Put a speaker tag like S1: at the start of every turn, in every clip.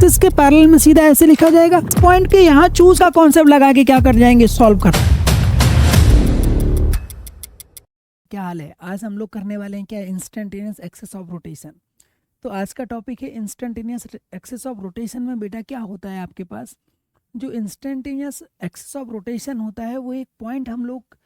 S1: तो इसके पैरेलल में सीधा ऐसे लिखा जाएगा। पॉइंट के यहाँ चूज का कॉन्सेप्ट लगा के क्या कर जाएंगे, सॉल्व कर। क्या हाल है? आज हम लोग करने वाले हैं क्या, इंस्टेंटेनियस एक्सेस ऑफ रोटेशन। तो आज का टॉपिक है इंस्टेंटेनियस एक्सेस ऑफ रोटेशन में बेटा क्या होता है आपके पास, जो इंस्टेंटेनियस एक्सेस ऑफ रोटेशन होता है वो एक पॉइंट हम लोग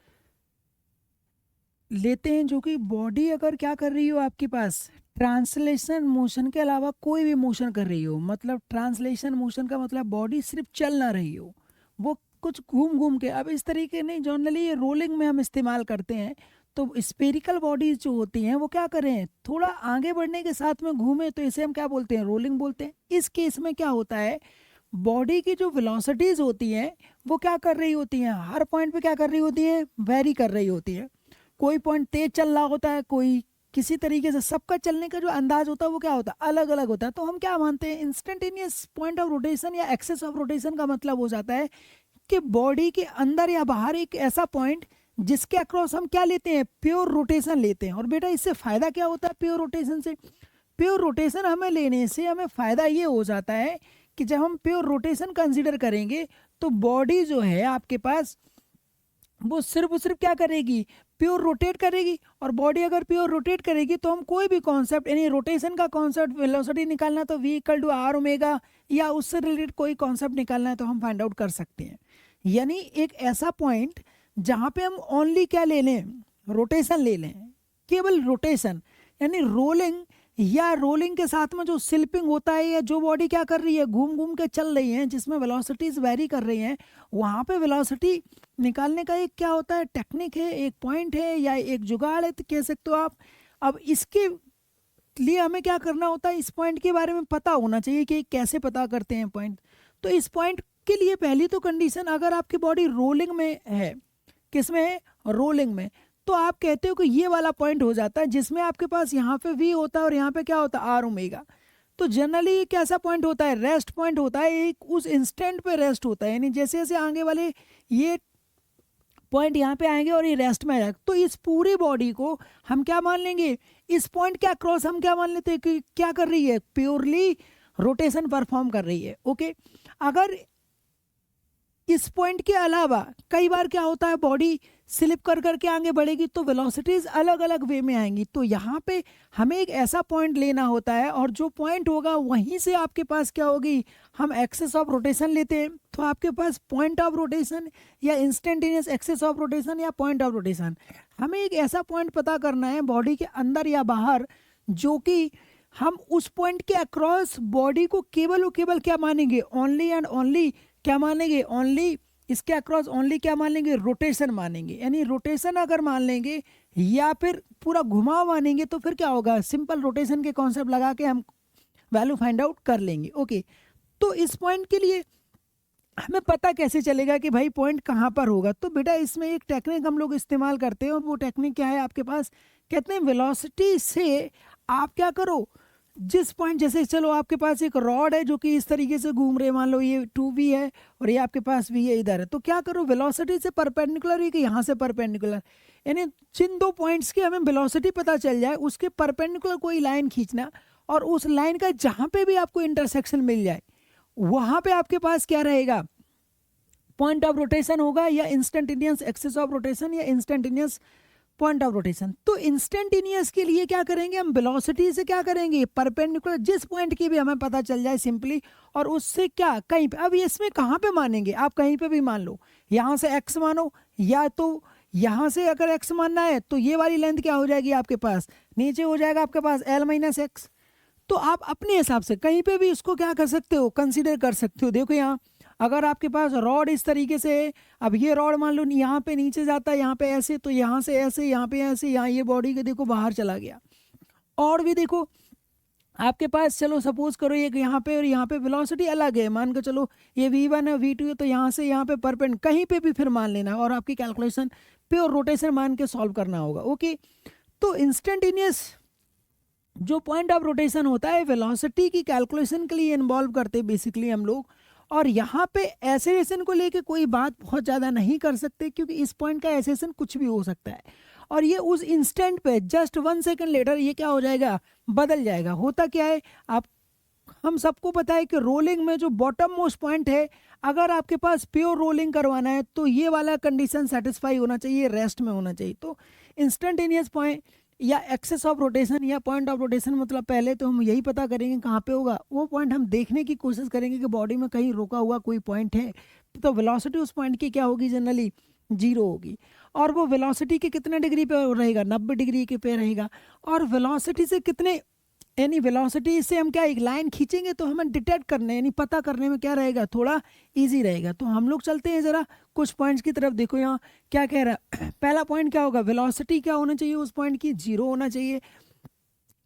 S1: लेते हैं जो कि बॉडी अगर क्या कर रही हो आपके पास, ट्रांसलेशन मोशन के अलावा कोई भी मोशन कर रही हो, मतलब ट्रांसलेशन मोशन का मतलब बॉडी सिर्फ चल ना रही हो, वो कुछ घूम घूम के। अब इस तरीके नहीं, जनरली ये रोलिंग में हम इस्तेमाल करते हैं। तो स्पेरिकल बॉडीज जो होती हैं वो क्या करें, थोड़ा आगे बढ़ने के साथ में घूमे, तो इसे हम क्या बोलते हैं, रोलिंग बोलते हैं। इस केस में क्या होता है, बॉडी की जो वेलोसिटीज होती हैं वो क्या कर रही होती हैं, हर पॉइंट पे क्या कर रही होती है, वेरी कर रही होती है। कोई पॉइंट तेज चल रहा होता है, कोई किसी तरीके से, सबका चलने का जो अंदाज होता है वो क्या होता है, अलग अलग होता है। तो हम क्या मानते हैं, इंस्टेंटेनियस पॉइंट ऑफ रोटेशन या एक्सेस ऑफ रोटेशन का मतलब हो जाता है कि बॉडी के अंदर या बाहर एक ऐसा पॉइंट जिसके अक्रॉस हम क्या लेते हैं, प्योर रोटेशन लेते हैं। और बेटा इससे फायदा क्या होता है प्योर रोटेशन से, प्योर रोटेशन हमें लेने से हमें फायदा ये हो जाता है कि जब हम प्योर रोटेशन कंसीडर करेंगे तो बॉडी जो है आपके पास वो सिर्फ क्या करेगी, प्योर रोटेट करेगी। और बॉडी अगर प्योर रोटेट करेगी तो हम कोई भी कॉन्सेप्ट, यानी रोटेशन का कॉन्सेप्ट, वेलोसिटी निकालना तो v equal to R omega या उससे रिलेटेड कोई कॉन्सेप्ट निकालना है तो हम फाइंड आउट कर सकते हैं। यानी एक ऐसा पॉइंट जहाँ पे हम ओनली क्या ले लें, रोटेशन ले लें, केवल रोटेशन, यानी रोलिंग या रोलिंग के साथ में जो स्लिपिंग होता है या जो बॉडी क्या कर रही है, घूम घूम के चल रही है, जिसमें वेलोसिटीज वेरी कर रही हैं, वहाँ पे वेलोसिटी निकालने का एक क्या होता है, टेक्निक है, एक पॉइंट है या एक जुगाड़ है, तो कह सकते हो आप। अब इसके लिए हमें क्या करना होता है, इस पॉइंट के बारे में पता होना चाहिए कि कैसे पता करते हैं पॉइंट। तो इस पॉइंट के लिए पहली तो कंडीशन, अगर आपकी बॉडी रोलिंग में है, किसमें है, रोलिंग में, तो आप कहते हो कि ये वाला पॉइंट हो जाता है जिसमें आपके पास यहाँ पे v होता है और यहाँ पे क्या होता है, आर ओमेगा। तो जनरली कैसा पॉइंट होता है, रेस्ट पॉइंट होता है, एक उस इंस्टेंट पे रेस्ट होता है, यानी जैसे जैसे आगे वाले ये पॉइंट यहाँ पे आएंगे और ये रेस्ट में आएगा, तो इस पूरी बॉडी को हम क्या मान लेंगे, इस पॉइंट के अक्रॉस हम क्या मान लेते हैं कि क्या कर रही है, प्योरली रोटेशन परफॉर्म कर रही है। ओके, अगर इस पॉइंट के अलावा कई बार क्या होता है, बॉडी स्लिप कर करके आगे बढ़ेगी तो वेलोसिटीज अलग अलग वे में आएंगी। तो यहाँ पे हमें एक ऐसा पॉइंट लेना होता है और जो पॉइंट होगा वहीं से आपके पास क्या होगी, हम एक्सेस ऑफ रोटेशन लेते हैं। तो आपके पास पॉइंट ऑफ रोटेशन या इंस्टेंटेनियस एक्सेस ऑफ रोटेशन या पॉइंट ऑफ रोटेशन, हमें एक ऐसा पॉइंट पता करना है बॉडी के अंदर या बाहर जो कि हम उस पॉइंट के अक्रॉस बॉडी को केवल और केवल क्या मानेंगे, ओनली एंड ओनली क्या मानेंगे, ओनली इसके अक्रॉस ओनली क्या मान लेंगे, रोटेशन मानेंगे। यानी रोटेशन अगर मान लेंगे या फिर पूरा घुमाव मानेंगे तो फिर क्या होगा, सिंपल रोटेशन के कॉन्सेप्ट लगा के हम वैल्यू फाइंड आउट कर लेंगे। ओके, तो इस पॉइंट के लिए हमें पता कैसे चलेगा कि भाई पॉइंट कहाँ पर होगा, तो बेटा इसमें एक टेक्निक हम लोग इस्तेमाल करते हैं और वो टेक्निक क्या है आपके पास, कहते हैं वेलोसिटी से आप क्या करो, जिस पॉइंट, जैसे चलो आपके पास एक रॉड है जो कि इस तरीके से घूम रहे, मान लो ये 2v है और ये आपके पास v है इधर है, तो क्या करो, वेलोसिटी से परपेंडिकुलर है कि यहाँ से परपेंडिकुलर, यानी जिन दो पॉइंट्स की हमें वेलोसिटी पता चल जाए उसके परपेंडिकुलर कोई लाइन खींचना, और उस लाइन का जहाँ पे भी आपको इंटरसेक्शन मिल जाए वहाँ पे आपके पास क्या रहेगा, पॉइंट ऑफ रोटेशन होगा, या इंस्टेंटेनियस एक्सेस ऑफ रोटेशन या इंस्टेंटेनियस पॉइंट ऑफ रोटेशन। तो इंस्टेंटेनियस के लिए क्या करेंगे, हम वेलोसिटी से क्या करेंगे, परपेंडिकुलर जिस पॉइंट की भी हमें पता चल जाए सिंपली, और उससे क्या कहीं पे, अब इसमें कहाँ पे मानेंगे, आप कहीं पे भी मान लो, यहाँ से x मानो, या तो यहाँ से अगर x मानना है तो ये वाली लेंथ क्या हो जाएगी आपके पास, नीचे हो जाएगा आपके पास l माइनस एक्स। तो आप अपने हिसाब से कहीं पे भी इसको क्या कर सकते हो, कंसिडर कर सकते हो। देखो यहाँ अगर आपके पास रॉड इस तरीके से है, अब ये रॉड मान लो यहाँ पे नीचे जाता है, यहाँ पे ऐसे, तो यहाँ से ऐसे, यहाँ पे ऐसे, यहाँ ये बॉडी के देखो बाहर चला गया। और भी देखो आपके पास, चलो सपोज करो ये यहाँ पे और यहाँ पे वेलोसिटी अलग है, मान के चलो ये v1 है v2 है, तो यहाँ से यहाँ पे परपेंड कहीं पे भी फिर मान लेना और आपकी कैलकुलेशन प्योर रोटेशन मान के सॉल्व करना होगा। ओके, तो इंस्टेंटेनियस जो पॉइंट ऑफ रोटेशन होता है वेलोसिटी की कैलकुलेशन के लिए इन्वॉल्व करते हैं बेसिकली हम लोग, और यहाँ पे एसेलेशन को लेके कोई बात बहुत ज़्यादा नहीं कर सकते क्योंकि इस पॉइंट का एसेलेशन कुछ भी हो सकता है, और ये उस इंस्टेंट पे जस्ट 1 सेकंड लेटर ये क्या हो जाएगा, बदल जाएगा। होता क्या है, आप हम सबको पता है कि रोलिंग में जो बॉटम मोस्ट पॉइंट है, अगर आपके पास प्योर रोलिंग करवाना है तो ये वाला कंडीशन सेटिस्फाई होना चाहिए, रेस्ट में होना चाहिए। तो इंस्टेंटेनियस पॉइंट या एक्सेस ऑफ रोटेशन या पॉइंट ऑफ रोटेशन, मतलब पहले तो हम यही पता करेंगे कहाँ पे होगा वो पॉइंट, हम देखने की कोशिश करेंगे कि बॉडी में कहीं रोका हुआ कोई पॉइंट है, तो वेलोसिटी उस पॉइंट की क्या होगी, जनरली 0 होगी। और वो वेलोसिटी के कितने डिग्री पे रहेगा, 90 डिग्री के पे रहेगा। और वेलोसिटी से कितने, यानी वेलोसिटी से हम क्या एक लाइन खींचेंगे तो हमें डिटेक्ट करने यानी पता करने में क्या रहेगा, थोड़ा इजी रहेगा। तो हम लोग चलते हैं ज़रा कुछ पॉइंट्स की तरफ। देखो यहाँ क्या कह रहा है, पहला पॉइंट क्या होगा, वेलोसिटी क्या होना चाहिए उस पॉइंट की, 0 होना चाहिए।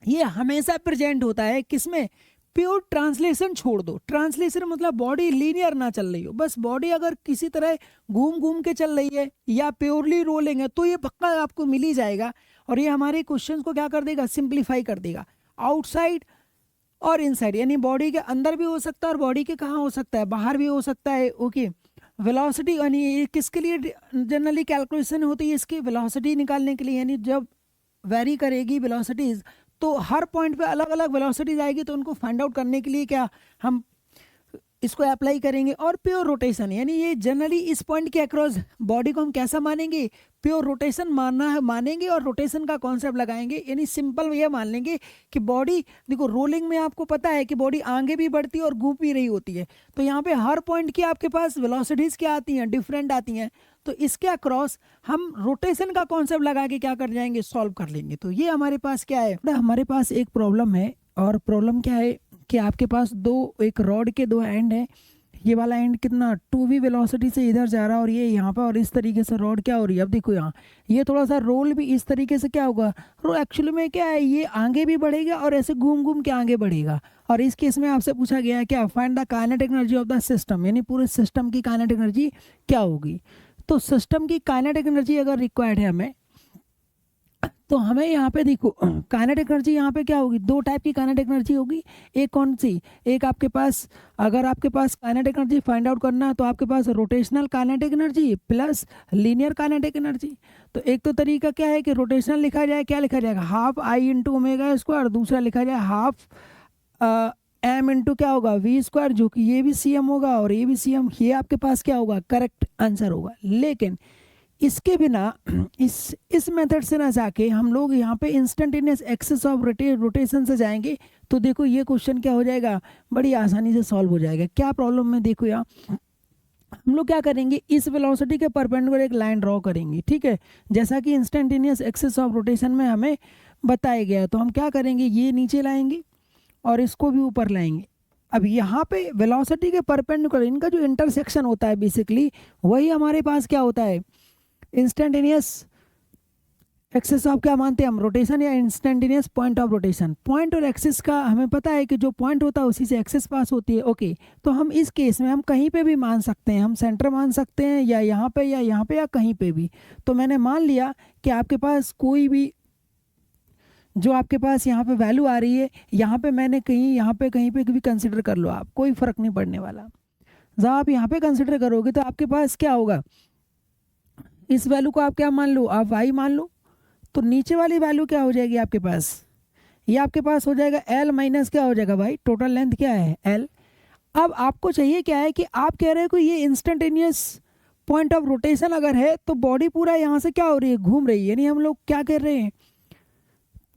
S1: ये हमेशा प्रेजेंट होता है किसमें, प्योर ट्रांसलेशन छोड़ दो। ट्रांसलेशन मतलब बॉडी लीनियर ना चल रही हो, बस बॉडी अगर किसी तरह घूम घूम के चल रही है या प्योरली रोलिंग है तो ये पक्का आपको मिल ही जाएगा। और ये हमारे क्वेश्चंस को क्या कर देगा, सिंप्लीफाई कर देगा। आउटसाइड और इनसाइड, यानी बॉडी के अंदर भी हो सकता है और बॉडी के कहाँ हो सकता है, बाहर भी हो सकता है। ओके, वेलोसिटी यानी ये किसके लिए जनरली कैलकुलेशन होती है, इसकी वेलोसिटी निकालने के लिए। यानी जब वेरी करेगी वेलोसिटीज तो हर पॉइंट पे अलग अलग वेलोसिटीज आएगी, तो उनको फाइंड आउट करने के लिए क्या हम इसको अप्लाई करेंगे। और प्योर रोटेशन, यानी ये जनरली इस पॉइंट के अक्रॉस बॉडी को हम कैसा मानेंगे, प्योर रोटेशन मानना है, मानेंगे और रोटेशन का कॉन्सेप्ट लगाएंगे। यानी सिंपल ये मान लेंगे कि बॉडी, देखो रोलिंग में आपको पता है कि बॉडी आगे भी बढ़ती है और घूम भी रही होती है, तो यहाँ पे हर पॉइंट की आपके पास वेलोसिटीज क्या आती हैं, डिफरेंट आती हैं। तो इसके अक्रॉस हम रोटेशन का कॉन्सेप्ट लगा के क्या कर जाएंगे, सॉल्व कर लेंगे। तो ये हमारे पास क्या है, हमारे पास एक प्रॉब्लम है। और प्रॉब्लम क्या है कि आपके पास एक रॉड के 2 एंड है। ये वाला एंड कितना 2v वेलोसिटी से इधर जा रहा है और ये यहाँ पर, और इस तरीके से रॉड क्या हो रही है। अब देखो यहाँ ये थोड़ा सा रोल भी इस तरीके से क्या होगा, रोल एक्चुअली में क्या है, ये आगे भी बढ़ेगा और ऐसे घूम घूम के आगे बढ़ेगा। और इस केस में आपसे पूछा गया है क्या, find the kinetic energy of the system, यानी पूरे सिस्टम की काइनेटिक एनर्जी क्या होगी। तो सिस्टम की काइनेटिक एनर्जी अगर रिक्वायर्ड है हमें, तो हमें यहाँ पे देखो काइनेटिक एनर्जी यहाँ पे क्या होगी, 2 टाइप की काइनेटिक एनर्जी होगी। एक कौन सी, एक आपके पास, अगर आपके पास काइनेटिक एनर्जी फाइंड आउट करना है तो आपके पास rotational kinetic energy plus linear kinetic energy. तो एक तो तरीका क्या है कि रोटेशनल लिखा जाए, क्या लिखा जाएगा, half I into omega square, दूसरा लिखा जाए हाफ एम इंटू क्या होगा, वी स्क्वायर, जो कि ये भी सी एम होगा और ये भी सी एम। ये आपके पास क्या होगा, करेक्ट आंसर होगा। लेकिन इसके बिना इस मेथड से ना जाके हम लोग यहाँ पे इंस्टेंटेनियस एक्सेस ऑफ रोटेशन से जाएंगे, तो देखो ये क्वेश्चन क्या हो जाएगा, बड़ी आसानी से सॉल्व हो जाएगा। क्या प्रॉब्लम में देखो यहाँ हम लोग क्या करेंगे, इस वेलोसिटी के परपेंडिकुलर एक लाइन ड्रॉ करेंगे, ठीक है, जैसा कि इंस्टेंटेनियस एक्सेस ऑफ रोटेशन में हमें बताया गया। तो हम क्या करेंगे, ये नीचे लाएंगे और इसको भी ऊपर लाएंगे। अब यहाँ पे वेलोसिटी के परपेंडिकुलर इनका जो इंटरसेक्शन होता है बेसिकली, वही हमारे पास क्या होता है, इंस्टेंटेनियस एक्सेस ऑफ क्या मानते हैं हम, रोटेशन या instantaneous point of rotation. Point और एक्सेस का हमें पता है कि जो पॉइंट होता है उसी से एक्सेस पास होती है। ओके, तो हम इस केस में हम कहीं पे भी मान सकते हैं, हम सेंटर मान सकते हैं या यहाँ पे या यहाँ पे या कहीं पे भी। तो मैंने मान लिया कि आपके पास कोई भी जो आपके पास यहाँ पे वैल्यू आ रही है, यहाँ पे मैंने कहीं यहाँ पे कहीं पे भी कंसिडर कर लो आप, कोई फ़र्क नहीं पड़ने वाला। जब आप यहाँ पे कंसिडर करोगे तो आपके पास क्या होगा, इस वैल्यू को आप क्या मान लो, आप y मान लो, तो नीचे वाली वैल्यू क्या हो जाएगी आपके पास, ये आपके पास हो जाएगा l माइनस क्या हो जाएगा भाई, टोटल लेंथ क्या है l। अब आपको चाहिए क्या है कि आप कह रहे हो कि ये इंस्टेंटेनियस पॉइंट ऑफ रोटेशन अगर है तो बॉडी पूरा यहाँ से क्या हो रही है, घूम रही है। यानी हम लोग क्या कर रहे हैं,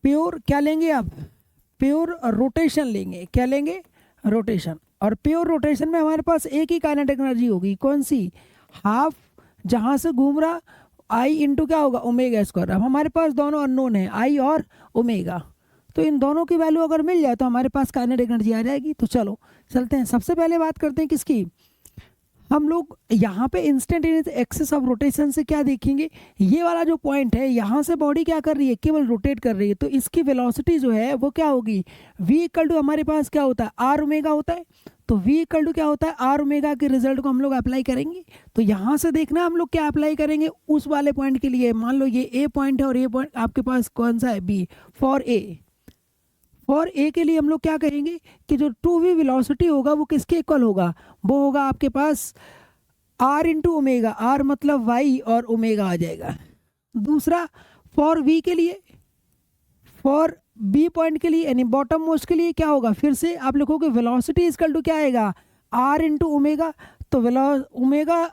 S1: प्योर क्या लेंगे आप, प्योर रोटेशन लेंगे। क्या लेंगे, रोटेशन। और प्योर रोटेशन में हमारे पास एक ही काइनेटिक एनर्जी होगी, कौन सी, हाफ जहाँ से घूम रहा आई इंटू क्या होगा, ओमेगा स्क्वायर। अब हमारे पास दोनों अननोन है, आई और ओमेगा, तो इन दोनों की वैल्यू अगर मिल जाए तो हमारे पास काइनेटिक एनर्जी आ जाएगी। तो चलो चलते हैं, सबसे पहले बात करते हैं किसकी, हम लोग यहाँ पे इंस्टेंटेनियस एक्सेस ऑफ रोटेशन से क्या देखेंगे, ये वाला जो पॉइंट है यहाँ से बॉडी क्या कर रही है, केवल रोटेट कर रही है, तो इसकी वेलोसिटी जो है वो क्या होगी, v इक्वल टू हमारे पास क्या होता है, आर ओमेगा होता है। तो v इक्वल टू क्या होता है, आर ओमेगा के रिजल्ट को हम लोग अप्लाई करेंगे। तो यहाँ से देखना हम लोग क्या अप्लाई करेंगे उस वाले पॉइंट के लिए, मान लो ये a पॉइंट है और ये पॉइंट आपके पास कौन सा है, b। फॉर ए के लिए हम लोग क्या कहेंगे कि जो 2v वेलोसिटी होगा वो किसके इक्वल होगा, वो होगा आपके पास r इंटू ओमेगा, आर मतलब y और ओमेगा आ जाएगा। दूसरा फॉर v के लिए, फॉर बी पॉइंट के लिए यानी बॉटम मोस्ट के लिए क्या होगा, फिर से आप लिखोगे वेलोसिटी इजकल टू क्या आएगा, आर इंटू ओमेगा। तो ओमेगा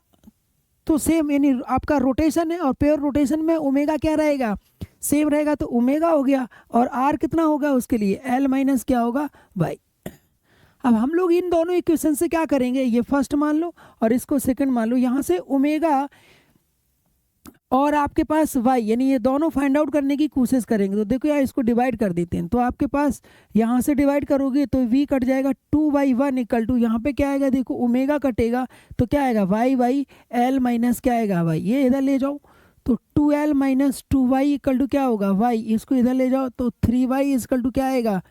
S1: तो सेम, यानी आपका रोटेशन है और पेयर रोटेशन में ओमेगा क्या रहेगा, सेम रहेगा, तो ओमेगा हो गया। और आर कितना होगा उसके लिए, एल माइनस क्या होगा, वाई। अब हम लोग इन दोनों इक्वेशन से क्या करेंगे, ये फर्स्ट मान लो और इसको सेकंड मान लो, यहाँ से ओमेगा और आपके पास वाई, यानी ये दोनों फाइंड आउट करने की कोशिश करेंगे। तो देखो यार, इसको डिवाइड कर देते हैं। तो आपके पास यहाँ से डिवाइड करोगे तो v कट जाएगा, 2/1 इक्वल टू यहाँ पे क्या आएगा, देखो ओमेगा कटेगा तो क्या आएगा, y l माइनस क्या आएगा y, ये इधर ले जाओ तो 2l minus 2y equal to क्या होगा y, इसको इधर ले जाओ तो 3y इक्वल टू क्या आएगा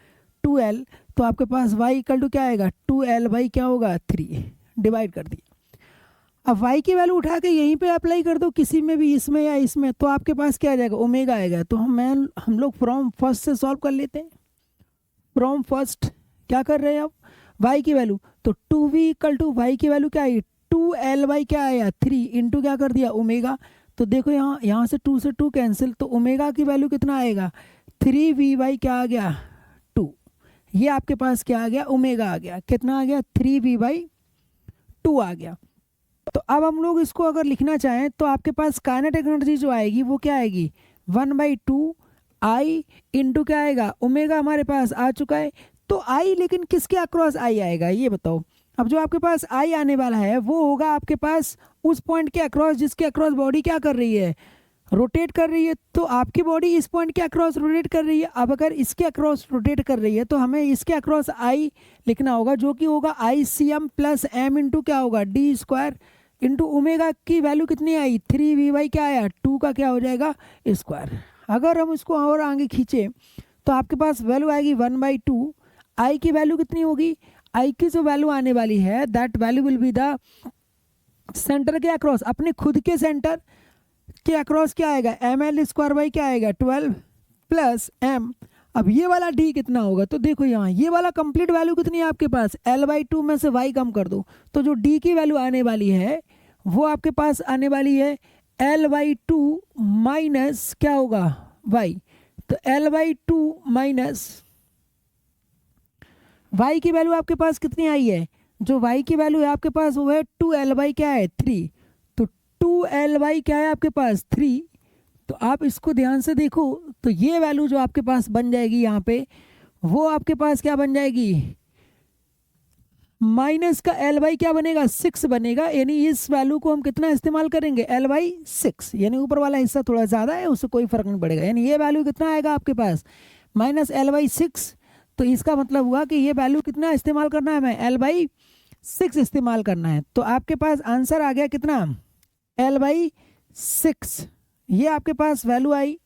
S1: 2l। तो आपके पास y इक्वल टू क्या आएगा 2l क्या होगा 3, डिवाइड कर दिया। अब y की वैल्यू उठा के यहीं पे अप्लाई कर दो किसी में भी, इसमें या इसमें, तो आपके पास क्या आ जाएगा, ओमेगा आएगा। तो हम लोग फ्रॉम फर्स्ट से सॉल्व कर लेते हैं। फ्रॉम फर्स्ट क्या कर रहे हैं अब, y की वैल्यू, तो 2v इक्वल टू y की वैल्यू क्या आई 2l क्या आया 3 इंटू क्या कर दिया ओमेगा। तो देखो यहाँ से 2 से 2 कैंसिल, तो ओमेगा की वैल्यू कितना आएगा 3v क्या आ गया 2। ये आपके पास क्या आ गया, ओमेगा आ गया, कितना आ गया 3v/2 आ गया। तो अब हम लोग इसको अगर लिखना चाहें तो आपके पास काइनेटिक एनर्जी जो आएगी वो क्या आएगी 1/2 आई इंटू क्या आएगा ओमेगा, हमारे पास आ चुका है। तो आई, लेकिन किसके अक्रॉस आई आएगा ये बताओ। अब जो आपके पास आई आने वाला है वो होगा आपके पास उस पॉइंट के अक्रॉस जिसके अक्रॉस बॉडी क्या कर रही है, रोटेट कर रही है। तो आपकी बॉडी इस पॉइंट के अक्रॉस रोटेट कर रही है। अब अगर इसके अक्रॉस रोटेट कर रही है तो हमें इसके अक्रॉस आई लिखना होगा, जो कि होगा ICM प्लस m इंटू क्या होगा d² इंटू ओमेगा की वैल्यू कितनी आई 3v क्या आया 2 का क्या हो जाएगा स्क्वायर। अगर हम इसको और आगे खींचे तो आपके पास वैल्यू आएगी 1/2। आई की वैल्यू कितनी होगी, आई की जो वैल्यू आने वाली है that value will be the centre के अक्रॉस, अपने खुद के सेंटर के अक्रॉस क्या आएगा ml² क्या आएगा 12 प्लस m। अब ये वाला d कितना होगा, तो देखो यहाँ ये वाला कंप्लीट वैल्यू कितनी है आपके पास, l/2 में से y कम कर दो तो जो d की वैल्यू आने वाली है वो आपके पास आने वाली है l/2 माइनस क्या होगा y। तो l/2 माइनस y की वैल्यू आपके पास कितनी आई है, जो y की वैल्यू है आपके पास वो है 2l क्या है 3। तो 2l क्या है आपके पास 3। तो आप इसको ध्यान से देखो तो ये वैल्यू जो आपके पास बन जाएगी यहाँ पे वो आपके पास क्या बन जाएगी, माइनस का l क्या बनेगा 6 बनेगा। यानी इस वैल्यू को हम कितना इस्तेमाल करेंगे l/6, यानी ऊपर वाला हिस्सा थोड़ा ज़्यादा है उससे कोई फर्क नहीं पड़ेगा। यानी ये वैल्यू कितना आएगा आपके पास माइनस l/6। तो इसका मतलब हुआ कि ये वैल्यू कितना इस्तेमाल करना है हमें l/6 इस्तेमाल करना है। तो आपके पास आंसर आ गया कितना l/6। ये आपके पास वैल्यू आई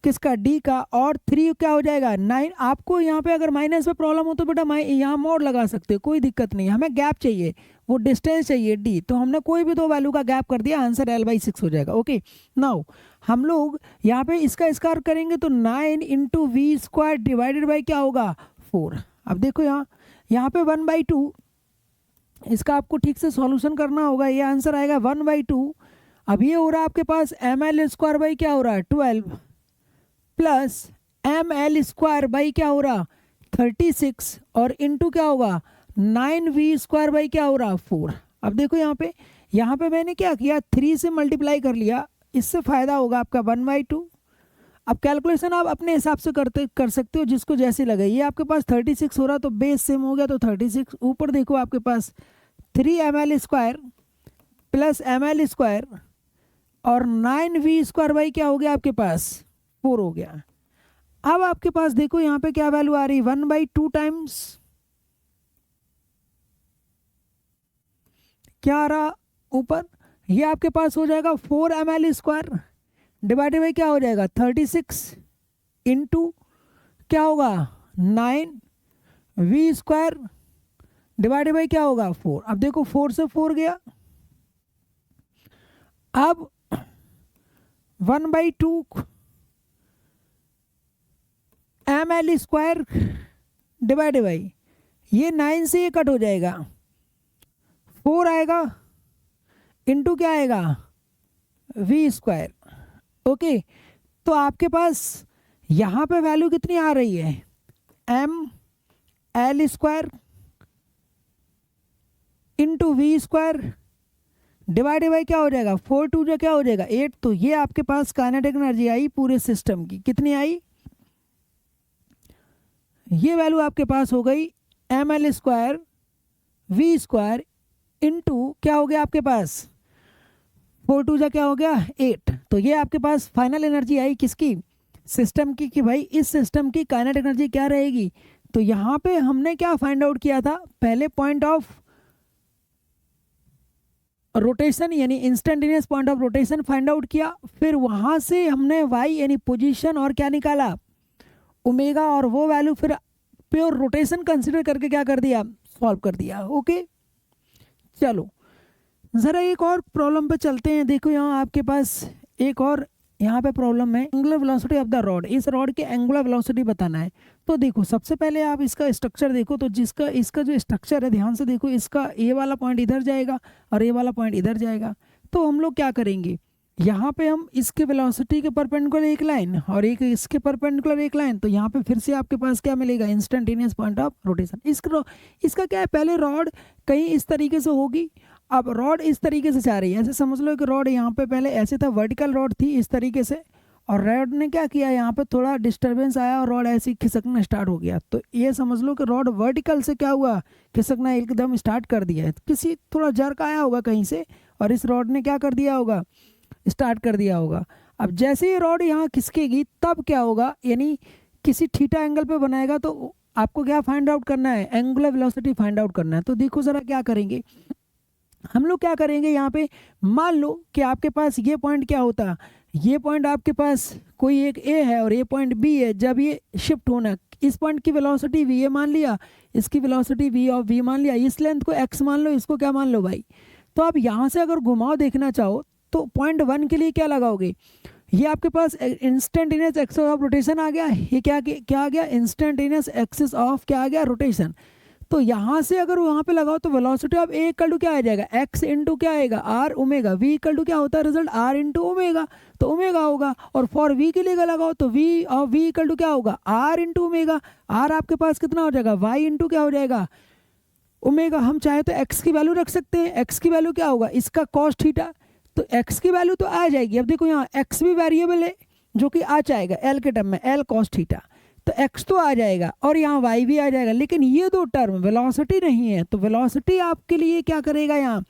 S1: किसका डी का, और 3 क्या हो जाएगा 9। आपको यहाँ पे अगर माइनस में प्रॉब्लम हो तो बेटा यहाँ मोड लगा सकते हो, कोई दिक्कत नहीं। हमें गैप चाहिए, वो डिस्टेंस चाहिए डी, तो हमने कोई भी दो वैल्यू का गैप कर दिया, आंसर l/6 हो जाएगा। ओके नाउ हम लोग यहाँ पे इसका स्क्वायर करेंगे तो 9 इंटू v² डिवाइडेड बाई क्या होगा 4। अब देखो यहाँ पे 1/2, इसका आपको ठीक से सॉल्यूशन करना होगा, ये आंसर आएगा 1/2। अब ये हो रहा है आपके पास ml² क्या हो रहा है 12 प्लस ml² क्या हो रहा 36 और इंटू क्या होगा 9v² क्या हो रहा 4। अब देखो यहाँ पे मैंने क्या किया 3 से मल्टीप्लाई कर लिया, इससे फ़ायदा होगा आपका 1/2। अब कैलकुलेशन आप अपने हिसाब से कर सकते हो जिसको जैसे लगे। ये आपके पास 36 हो रहा तो बेस सेम हो गया तो 36, ऊपर देखो आपके पास 3ml² प्लस ml² और 9v² क्या हो गया आपके पास 4 हो गया। अब आपके पास देखो यहाँ पे क्या वैल्यू आ रही 1/2 टाइम्स क्या आ रहा ऊपर, ये आपके पास हो जाएगा 4ml² डिवाइडेड बाई क्या हो जाएगा 36 इंटू क्या होगा 9v² डिवाइडेड बाई क्या होगा 4। अब देखो 4 से 4 गया। अब 1/2 ml² डिवाइडेड बाई ये 9 से ये कट हो जाएगा 4 आएगा इंटू क्या आएगा v²। ओके तो आपके पास यहाँ पे वैल्यू कितनी आ रही है, M L square into V square divided by क्या हो जाएगा, 4 2 जो क्या हो जाएगा 8। तो ये आपके पास काइनेटिक एनर्जी आई पूरे सिस्टम की, कितनी आई, ये वैल्यू आपके पास हो गई M L square V square into क्या हो गया आपके पास 4 2 जा क्या हो गया 8। तो ये आपके पास फाइनल एनर्जी आई किसकी, सिस्टम की, कि भाई इस सिस्टम की काइनेटिक एनर्जी क्या रहेगी। तो यहाँ पे हमने क्या फाइंड आउट किया था, पहले पॉइंट ऑफ रोटेशन यानी instantaneous point of rotation find out किया, फिर वहाँ से हमने वाई यानी पोजीशन और क्या निकाला ओमेगा, और वो वैल्यू फिर प्योर रोटेशन कंसिडर करके क्या कर दिया, सॉल्व कर दिया। ओके चलो ज़रा एक और प्रॉब्लम पे चलते हैं। देखो यहाँ आपके पास एक और यहाँ पे प्रॉब्लम है, angular velocity of the rod, इस रॉड की एंगुलर वेलोसिटी बताना है। तो देखो सबसे पहले आप इसका स्ट्रक्चर देखो, तो जिसका इसका जो स्ट्रक्चर है ध्यान से देखो, इसका ए वाला पॉइंट इधर जाएगा और ए वाला पॉइंट इधर जाएगा। तो हम लोग क्या करेंगे, यहाँ पे हम इसके वेलोसिटी के परपेंडिकुलर एक लाइन और एक इसके परपेंडिकुलर एक लाइन, तो यहाँ पे फिर से आपके पास क्या मिलेगा, इंस्टेंटेनियस पॉइंट ऑफ रोटेशन। इसका क्या है, पहले रॉड कहीं इस तरीके से होगी, अब रॉड इस तरीके से जा रही है, ऐसे समझ लो कि रॉड यहाँ पे पहले ऐसे था, वर्टिकल रॉड थी इस तरीके से, और रॉड ने क्या किया, यहाँ पे थोड़ा डिस्टरबेंस आया और रॉड ऐसे खिसकना स्टार्ट हो गया। तो ये समझ लो कि रॉड वर्टिकल से क्या हुआ, खिसकना एकदम स्टार्ट कर दिया है, किसी थोड़ा जर्क आया होगा कहीं से और इस रॉड ने क्या कर दिया होगा, स्टार्ट कर दिया होगा। अब जैसे ही रॉड यहाँ खिसकेगी तब क्या होगा, यानी किसी थीटा एंगल पे बनाएगा, तो आपको क्या फाइंड आउट करना है, एंगुलर वेलोसिटी फाइंड आउट करना है। तो देखो ज़रा क्या करेंगे हम लोग, क्या करेंगे यहाँ पे, मान लो कि आपके पास ये पॉइंट क्या होता, ये पॉइंट आपके पास कोई एक ए है और ये पॉइंट बी है, जब ये शिफ्ट होना, इस पॉइंट की वेलोसिटी वी ए मान लिया, इसकी वेलोसिटी वी ऑफ वी मान लिया, इस लेंथ को एक्स मान लो, इसको क्या मान लो वाई। तो आप यहाँ से अगर घुमाव देखना चाहो तो पॉइंट 1 के लिए क्या लगाओगे, ये आपके पास इंस्टेंटेनियस एक्सिस ऑफ रोटेशन आ गया, ये क्या आ गया, इंस्टेंटेनियस एक्सिस ऑफ क्या आ गया, रोटेशन। तो यहाँ से अगर वहाँ पे लगाओ तो velocity of A equal to क्या आ जाएगा, एक्स इंटू क्या आएगा, R omega, V equal to क्या होता है रिजल्ट, आर इंटू ओमेगा, तो ओमेगा होगा। और फॉर वी के लिए लगाओ तो V of V equal to क्या होगा, आर इंटू ओमेगा, आर आपके पास कितना हो जाएगा, वाई इंटू क्या हो जाएगा, ओमेगा। हम चाहे तो एक्स की वैल्यू रख सकते हैं, एक्स की वैल्यू क्या होगा, इसका कॉस थीटा, तो एक्स की वैल्यू तो आ जाएगी। अब देखो यहाँ एक्स भी वेरिएबल है जो कि आ जाएगा एल के टर्म में, एल कॉस थीटा, तो x तो आ जाएगा और यहाँ y भी आ जाएगा, लेकिन ये दो टर्म वेलोसिटी नहीं है, तो वेलोसिटी आपके लिए क्या करेगा, यहाँ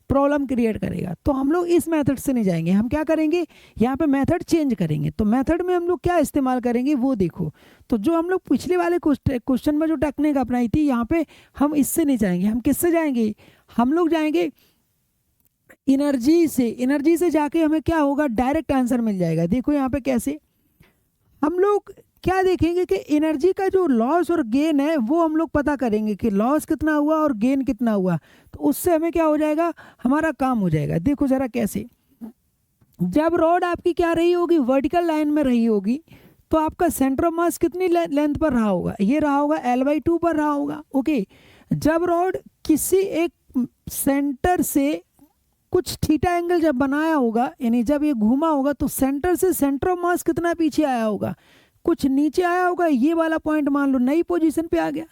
S1: प्रॉब्लम क्रिएट करेगा। तो हम लोग इस मेथड से नहीं जाएंगे, हम क्या करेंगे, यहाँ पे मेथड चेंज करेंगे। तो मेथड में हम लोग क्या इस्तेमाल करेंगे वो देखो, तो जो हम लोग पिछले वाले क्वेश्चन में जो टेक्निक अपनाई थी, यहाँ पे हम इससे नहीं जाएंगे, हम किससे जाएंगे, हम लोग जाएंगे एनर्जी से। एनर्जी से जाके हमें क्या होगा, डायरेक्ट आंसर मिल जाएगा। देखो यहाँ पे कैसे, हम लोग क्या देखेंगे कि एनर्जी का जो लॉस और गेन है वो हम लोग पता करेंगे कि लॉस कितना हुआ और गेन कितना हुआ, तो उससे हमें क्या हो जाएगा, हमारा काम हो जाएगा। देखो ज़रा कैसे, जब रॉड आपकी क्या रही होगी, वर्टिकल लाइन में रही होगी, तो आपका सेंटर ऑफ मास कितनी लेंथ पर रहा होगा, ये रहा होगा L/2 पर रहा होगा। ओके, जब रॉड किसी एक सेंटर से कुछ थीटा एंगल जब बनाया होगा, यानी जब ये घूमा होगा, तो सेंटर से सेंटर ऑफ मास कितना पीछे आया होगा, कुछ नीचे आया होगा, ये वाला पॉइंट मान लो नई पोजीशन पे आ गया,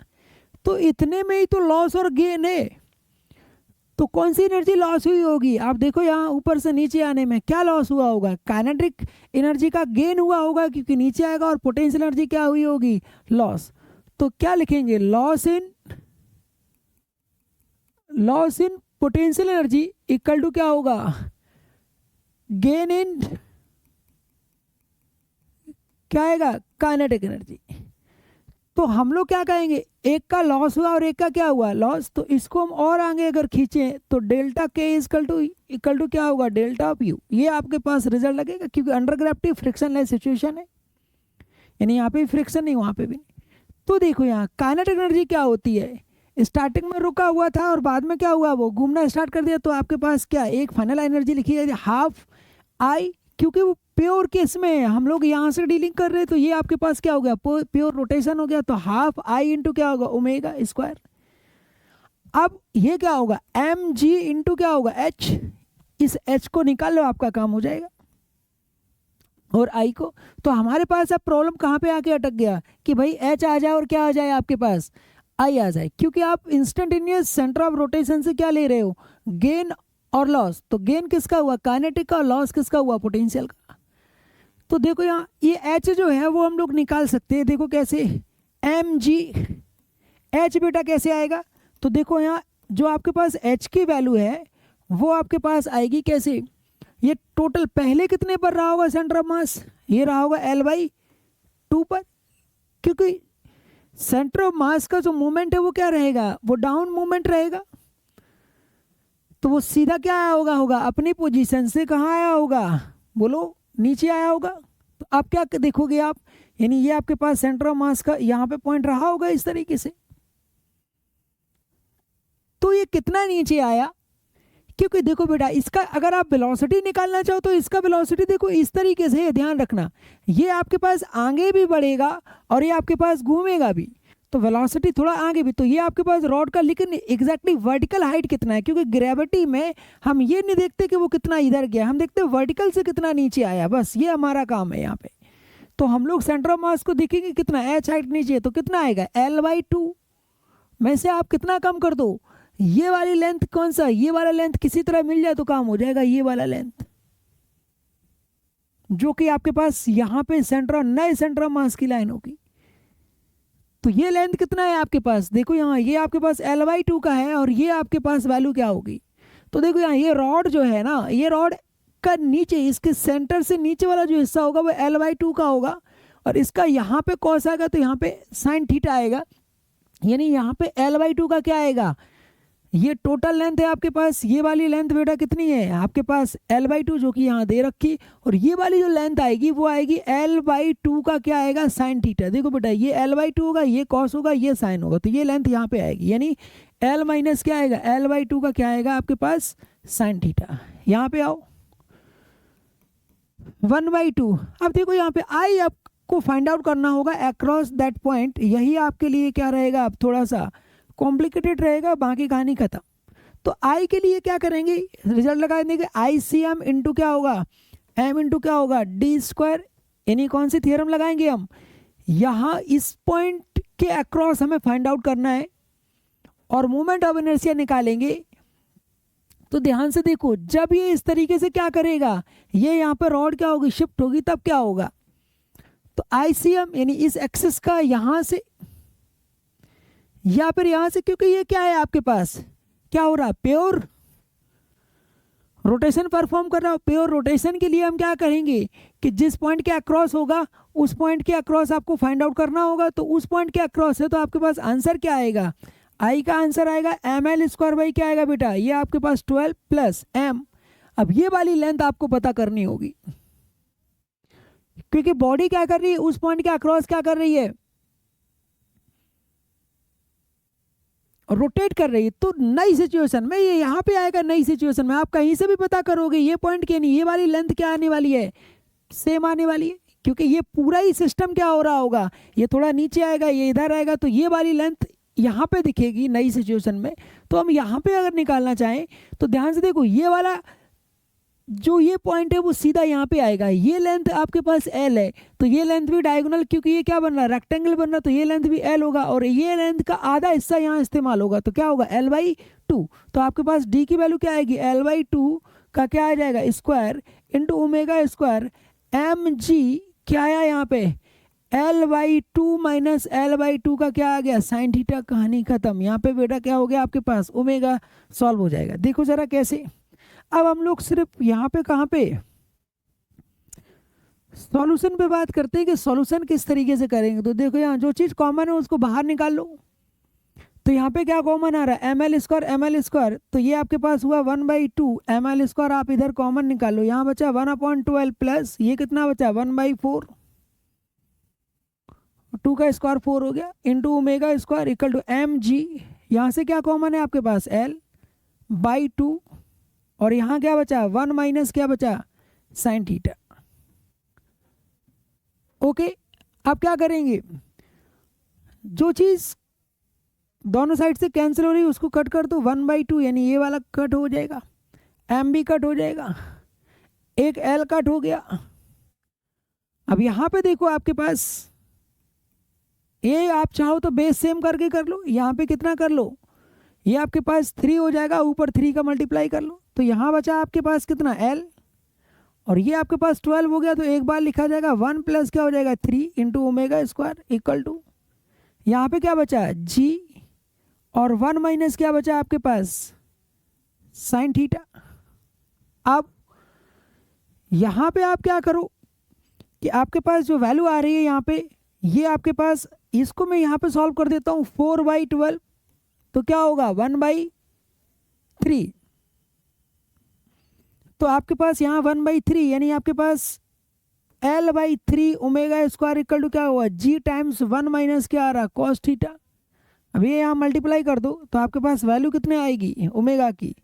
S1: तो इतने में ही तो लॉस और गेन है। तो कौन सी एनर्जी लॉस हुई होगी, आप देखो यहाँ ऊपर से नीचे आने में क्या लॉस हुआ होगा, काइनेटिक एनर्जी का गेन हुआ होगा, क्योंकि नीचे आएगा, और पोटेंशियल एनर्जी क्या हुई होगी, लॉस। तो क्या लिखेंगे, loss in potential energy equal to क्या होगा, गेन इन क्या आएगा, काइनेटिक एनर्जी। तो हम लोग क्या कहेंगे, एक का लॉस हुआ और एक का क्या हुआ, लॉस। तो इसको हम और आगे अगर खींचें तो डेल्टा के इक्वल टू क्या होगा, डेल्टा ऑफ यू। ये आपके पास रिजल्ट लगेगा, क्योंकि अंडर ग्रेविटी फ्रिक्शनलेस सिचुएशन है, यानी यहाँ पे भी फ्रिक्शन नहीं, वहाँ पे भी नहीं। तो देखो यहाँ काइनेटिक एनर्जी क्या होती है, स्टार्टिंग में रुका हुआ था और बाद में क्या हुआ, वो घूमना स्टार्ट कर दिया, तो आपके पास क्या एक फाइनल एनर्जी लिखी जाती है हाफ आई, क्योंकि वो प्योर केस में हम लोग यहाँ से डीलिंग कर रहे हैं, तो ये आपके पास क्या हो गया, प्योर रोटेशन हो गया, तो हाफ आई इंटू क्या होगा, ओमेगा स्क्वायर। अब ये क्या होगा, एम जी इंटू क्या होगा, एच, इस एच को निकाल लो, आपका काम हो जाएगा। और आई को। तो हमारे पास अब प्रॉब्लम कहाँ पे आके अटक गया कि भाई एच आ जाए और क्या आ जाए आपके पास, आई आ जाए, क्योंकि आप इंस्टेंटेनियस सेंटर ऑफ रोटेशन से क्या ले रहे हो, गेन और लॉस। तो गेन किसका हुआ, काइनेटिक का, लॉस किसका हुआ, पोटेंशियल का। तो देखो यहाँ ये एच जो है वो हम लोग निकाल सकते हैं, देखो कैसे, एम जी एच बेटा कैसे आएगा। तो देखो यहाँ जो आपके पास एच की वैल्यू है वो आपके पास आएगी कैसे, ये टोटल पहले कितने पर रहा होगा सेंटर ऑफ मास, ये रहा होगा L/2 पर, क्योंकि सेंटर ऑफ मास का जो मोमेंट है वो क्या रहेगा, वो डाउन मोमेंट रहेगा। तो वो सीधा क्या आया होगा अपनी पोजीशन से कहाँ आया होगा, बोलो नीचे आया होगा। तो आप क्या देखोगे आप, यानी ये आपके पास सेंटर ऑफ मास का यहाँ पे पॉइंट रहा होगा इस तरीके से। तो ये कितना नीचे आया, क्योंकि देखो बेटा इसका अगर आप वेलोसिटी निकालना चाहो तो इसका वेलोसिटी देखो इस तरीके से, ध्यान रखना, ये आपके पास आगे भी बढ़ेगा और ये आपके पास घूमेगा भी, तो वेलोसिटी थोड़ा आगे भी। तो ये आपके पास रॉड का, लेकिन एग्जैक्टली वर्टिकल हाइट कितना है, क्योंकि ग्रेविटी में हम ये नहीं देखते कि वो कितना इधर गया, हम देखते वर्टिकल से कितना नीचे आया, बस ये हमारा काम है यहाँ पे। तो हम लोग सेंटर ऑफ मास को देखेंगे कितना, एच हाइट नीचे, तो कितना आएगा L/2 में से आप कितना कम कर दो, ये वाली लेंथ कौन सा, ये वाला लेंथ किसी तरह मिल जाए तो काम हो जाएगा, ये वाला लेंथ जो कि आपके पास यहाँ पे सेंटर, नए सेंटर ऑफ मास की लाइन होगी। तो ये लेंथ कितना है आपके पास, देखो यहाँ ये आपके पास L/2 का है और ये आपके पास वैल्यू क्या होगी। तो देखो यहाँ ये रॉड जो है ना, ये रॉड का नीचे, इसके सेंटर से नीचे वाला जो हिस्सा होगा वो L/2 का होगा, और इसका यहाँ पे कॉस आएगा तो यहाँ पे साइन थीटा आएगा, यानी यहाँ पे L/2 का क्या आएगा, ये टोटल लेंथ है आपके पास, ये वाली लेंथ बेटा कितनी है आपके पास L/2 जो कि यहाँ दे रखी, और ये वाली जो लेंथ आएगी वो आएगी L/2 का क्या आएगा, साइन थीटा। देखो बेटा ये L/2 होगा, ये कॉस होगा, ये साइन होगा, तो ये लेंथ यहाँ पे आएगी, यानी L माइनस क्या आएगा, L/2 का क्या आएगा आपके पास, साइन थीटा। यहाँ पे आओ 1/2। अब देखो यहाँ पे आई आपको फाइंड आउट करना होगा अक्रॉस दैट पॉइंट, यही आपके लिए क्या रहेगा, अब थोड़ा सा कॉम्प्लिकेटेड रहेगा, बाकी कहानी खत्म। तो आई के लिए क्या करेंगे, रिजल्ट लगा देंगे, ICM इंटू क्या होगा, M इंटू क्या होगा, D², यानी कौन सी थियरम लगाएंगे हम, यहाँ इस पॉइंट के अक्रॉस हमें फाइंड आउट करना है और मोमेंट ऑफ इनर्शिया निकालेंगे। तो ध्यान से देखो, जब ये इस तरीके से क्या करेगा, ये यहाँ पर रॉड क्या होगी, शिफ्ट होगी, तब क्या होगा, तो ICM यानी इस एक्सिस का यहाँ से या फिर यहां से, क्योंकि ये क्या है आपके पास, क्या हो रहा है, प्योर रोटेशन परफॉर्म कर रहा हो। प्योर रोटेशन के लिए हम क्या करेंगे कि जिस पॉइंट के अक्रॉस होगा उस पॉइंट के अक्रॉस आपको फाइंड आउट करना होगा। तो उस पॉइंट के अक्रॉस है तो आपके पास आंसर क्या आएगा, आई का आंसर आएगा ml² क्या आएगा बेटा, ये आपके पास 12 प्लस m। अब ये वाली लेंथ आपको पता करनी होगी, क्योंकि बॉडी क्या कर रही है, उस पॉइंट के अक्रॉस क्या कर रही है, रोटेट कर रही है। तो नई सिचुएशन में ये यहाँ पे आएगा, नई सिचुएशन में आप कहीं से भी पता करोगे ये पॉइंट क्या नहीं, ये वाली लेंथ क्या आने वाली है, सेम आने वाली है, क्योंकि ये पूरा ही सिस्टम क्या हो रहा होगा, ये थोड़ा नीचे आएगा, ये इधर आएगा, तो ये वाली लेंथ यहाँ पे दिखेगी नई सिचुएशन में। तो हम यहाँ पे अगर निकालना चाहें तो ध्यान से देखो, ये वाला जो ये पॉइंट है वो सीधा यहाँ पे आएगा, ये लेंथ आपके पास L है, तो ये लेंथ भी डायगोनल, क्योंकि ये क्या बन रहा है, रेक्टेंगल बन रहा है, तो ये लेंथ भी L होगा, और ये लेंथ का आधा हिस्सा यहाँ इस्तेमाल होगा, तो क्या होगा L/2। तो आपके पास D की वैल्यू क्या आएगी, L/2 का क्या आ जाएगा, स्क्वायर इंटू ओमेगा² mg, क्या आया यहाँ पे L/2 माइनस L/2 का क्या आ गया, साइन थीटा। कहानी खत्म। यहाँ पे बेटा क्या हो गया आपके पास, ओमेगा सॉल्व हो जाएगा। देखो जरा कैसे, अब हम लोग सिर्फ यहाँ पे कहाँ पे सॉल्यूशन पे बात करते हैं कि सॉल्यूशन किस तरीके से करेंगे। तो देखो यहाँ जो चीज़ कॉमन है उसको बाहर निकाल लो। तो यहाँ पे क्या कॉमन आ रहा है, ml², तो ये आपके पास हुआ 1/2 ml², आप इधर कॉमन निकाल लो, यहाँ बचा 1/12 प्लस ये कितना बचा 1/4, 2 का स्क्वायर 4 हो गया, इंटू ओमेगा² इक्वल टू mg, यहाँ से क्या कॉमन है आपके पास L/2, और यहाँ क्या बचा 1 माइनस क्या बचा साइन थीटा। ओके, अब क्या करेंगे, जो चीज़ दोनों साइड से कैंसिल हो रही है उसको कट कर दो, 1/2 यानी ये वाला कट हो जाएगा, m भी कट हो जाएगा, एक L कट हो गया, अब यहाँ पे देखो आपके पास ये आप चाहो तो बेस सेम करके कर लो, यहाँ पे कितना कर लो, ये आपके पास 3 हो जाएगा, ऊपर 3 का मल्टीप्लाई कर लो, तो यहाँ बचा आपके पास कितना L, और ये आपके पास 12 हो गया, तो एक बार लिखा जाएगा 1 प्लस क्या हो जाएगा 3 into omega square equal to, यहाँ पे क्या बचा G, और 1 माइनस क्या बचा आपके पास साइन थीटा। अब यहाँ पे आप क्या करो कि आपके पास जो वैल्यू आ रही है यहाँ पे, ये आपके पास, इसको मैं यहाँ पे सॉल्व कर देता हूँ 4/12, तो क्या होगा 1/3, तो आपके पास यहाँ 1/3 यानी आपके पास L/3 omega square equal to क्या हुआ G टाइम्स 1 माइनस क्या आ रहा कॉस थीटा। अब ये यहाँ मल्टीप्लाई कर दो तो आपके पास वैल्यू कितने आएगी ओमेगा की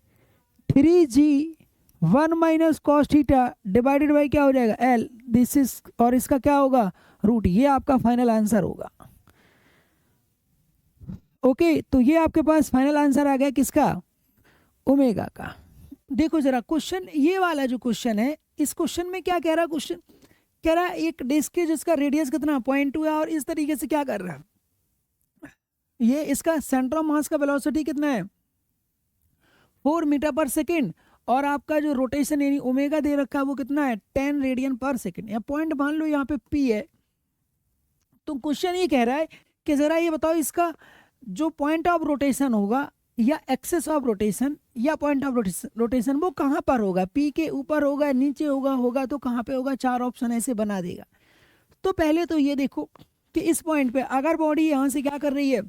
S1: 3G 1 minus cos theta divided by क्या हो जाएगा L, दिस इज, और इसका क्या होगा रूट, ये आपका फाइनल आंसर होगा। ओके, तो ये आपके पास फाइनल आंसर आ गया किसका, ओमेगा का। देखो जरा क्वेश्चन, ये वाला जो क्वेश्चन है, इस क्वेश्चन में क्या कह रहा है, क्वेश्चन कह रहा है एक डिस्क है जिसका रेडियस कितना 0.2 है, और इस तरीके से क्या कर रहा है, ये इसका सेंटर ऑफ मास का वेलोसिटी कितना है 4 मीटर पर सेकेंड, और आपका जो रोटेशन यानी ओमेगा दे रखा है वो कितना है 10 रेडियन पर सेकेंड, या पॉइंट मान लो यहाँ पे P है। तो क्वेश्चन ये कह रहा है कि जरा ये बताओ इसका जो पॉइंट ऑफ रोटेशन होगा या एक्सेस ऑफ रोटेशन या पॉइंट ऑफ रोटेशन वो कहाँ पर होगा, P के ऊपर होगा, नीचे होगा तो कहाँ पे होगा, 4 ऑप्शन ऐसे बना देगा। तो पहले तो ये देखो कि इस पॉइंट पे अगर बॉडी यहाँ से क्या कर रही है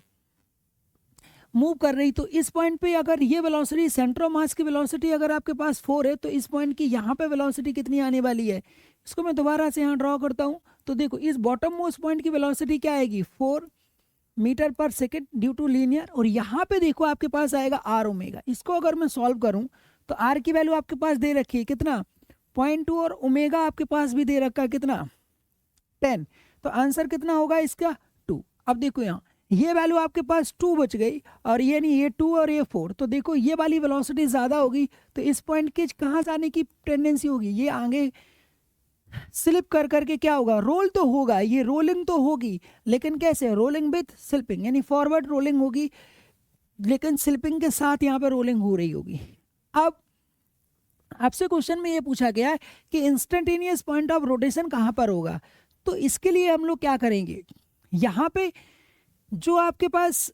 S1: मूव कर रही, तो इस पॉइंट पे अगर ये वेलोसिटी सेंटर ऑफ मास की वेलोसिटी अगर आपके पास 4 है, तो इस पॉइंट की यहाँ पे वेलोसिटी कितनी आने वाली है, इसको मैं दोबारा से यहाँ ड्रॉ करता हूँ। तो देखो इस बॉटम मोस्ट पॉइंट की वेलोसिटी क्या आएगी 4 मीटर पर सेकेंड ड्यू टू लीनियर, और यहाँ पे देखो आपके पास आएगा R ओमेगा। इसको अगर मैं सॉल्व करूँ तो R की वैल्यू आपके पास दे रखी है कितना 0.2, और ओमेगा आपके पास भी दे रखा है कितना 10, तो आंसर कितना होगा इसका 2। अब देखो यहाँ ये वैल्यू आपके पास 2 बच गई, और ये नहीं, ये 2 और ये 4, तो देखो ये वाली वेलोसिटी ज़्यादा होगी, तो इस पॉइंट के कहाँ जाने की टेंडेंसी होगी, ये आगे स्लिप कर करके क्या होगा रोल तो होगा, ये रोलिंग तो होगी, लेकिन कैसे रोलिंग विथ स्लिपिंग, यानी फॉरवर्ड रोलिंग होगी लेकिन स्लिपिंग के साथ यहाँ पे रोलिंग हो रही होगी। अब आपसे क्वेश्चन में ये पूछा गया है कि इंस्टेंटेनियस पॉइंट ऑफ रोटेशन कहाँ पर होगा, तो इसके लिए हम लोग क्या करेंगे, यहाँ पे जो आपके पास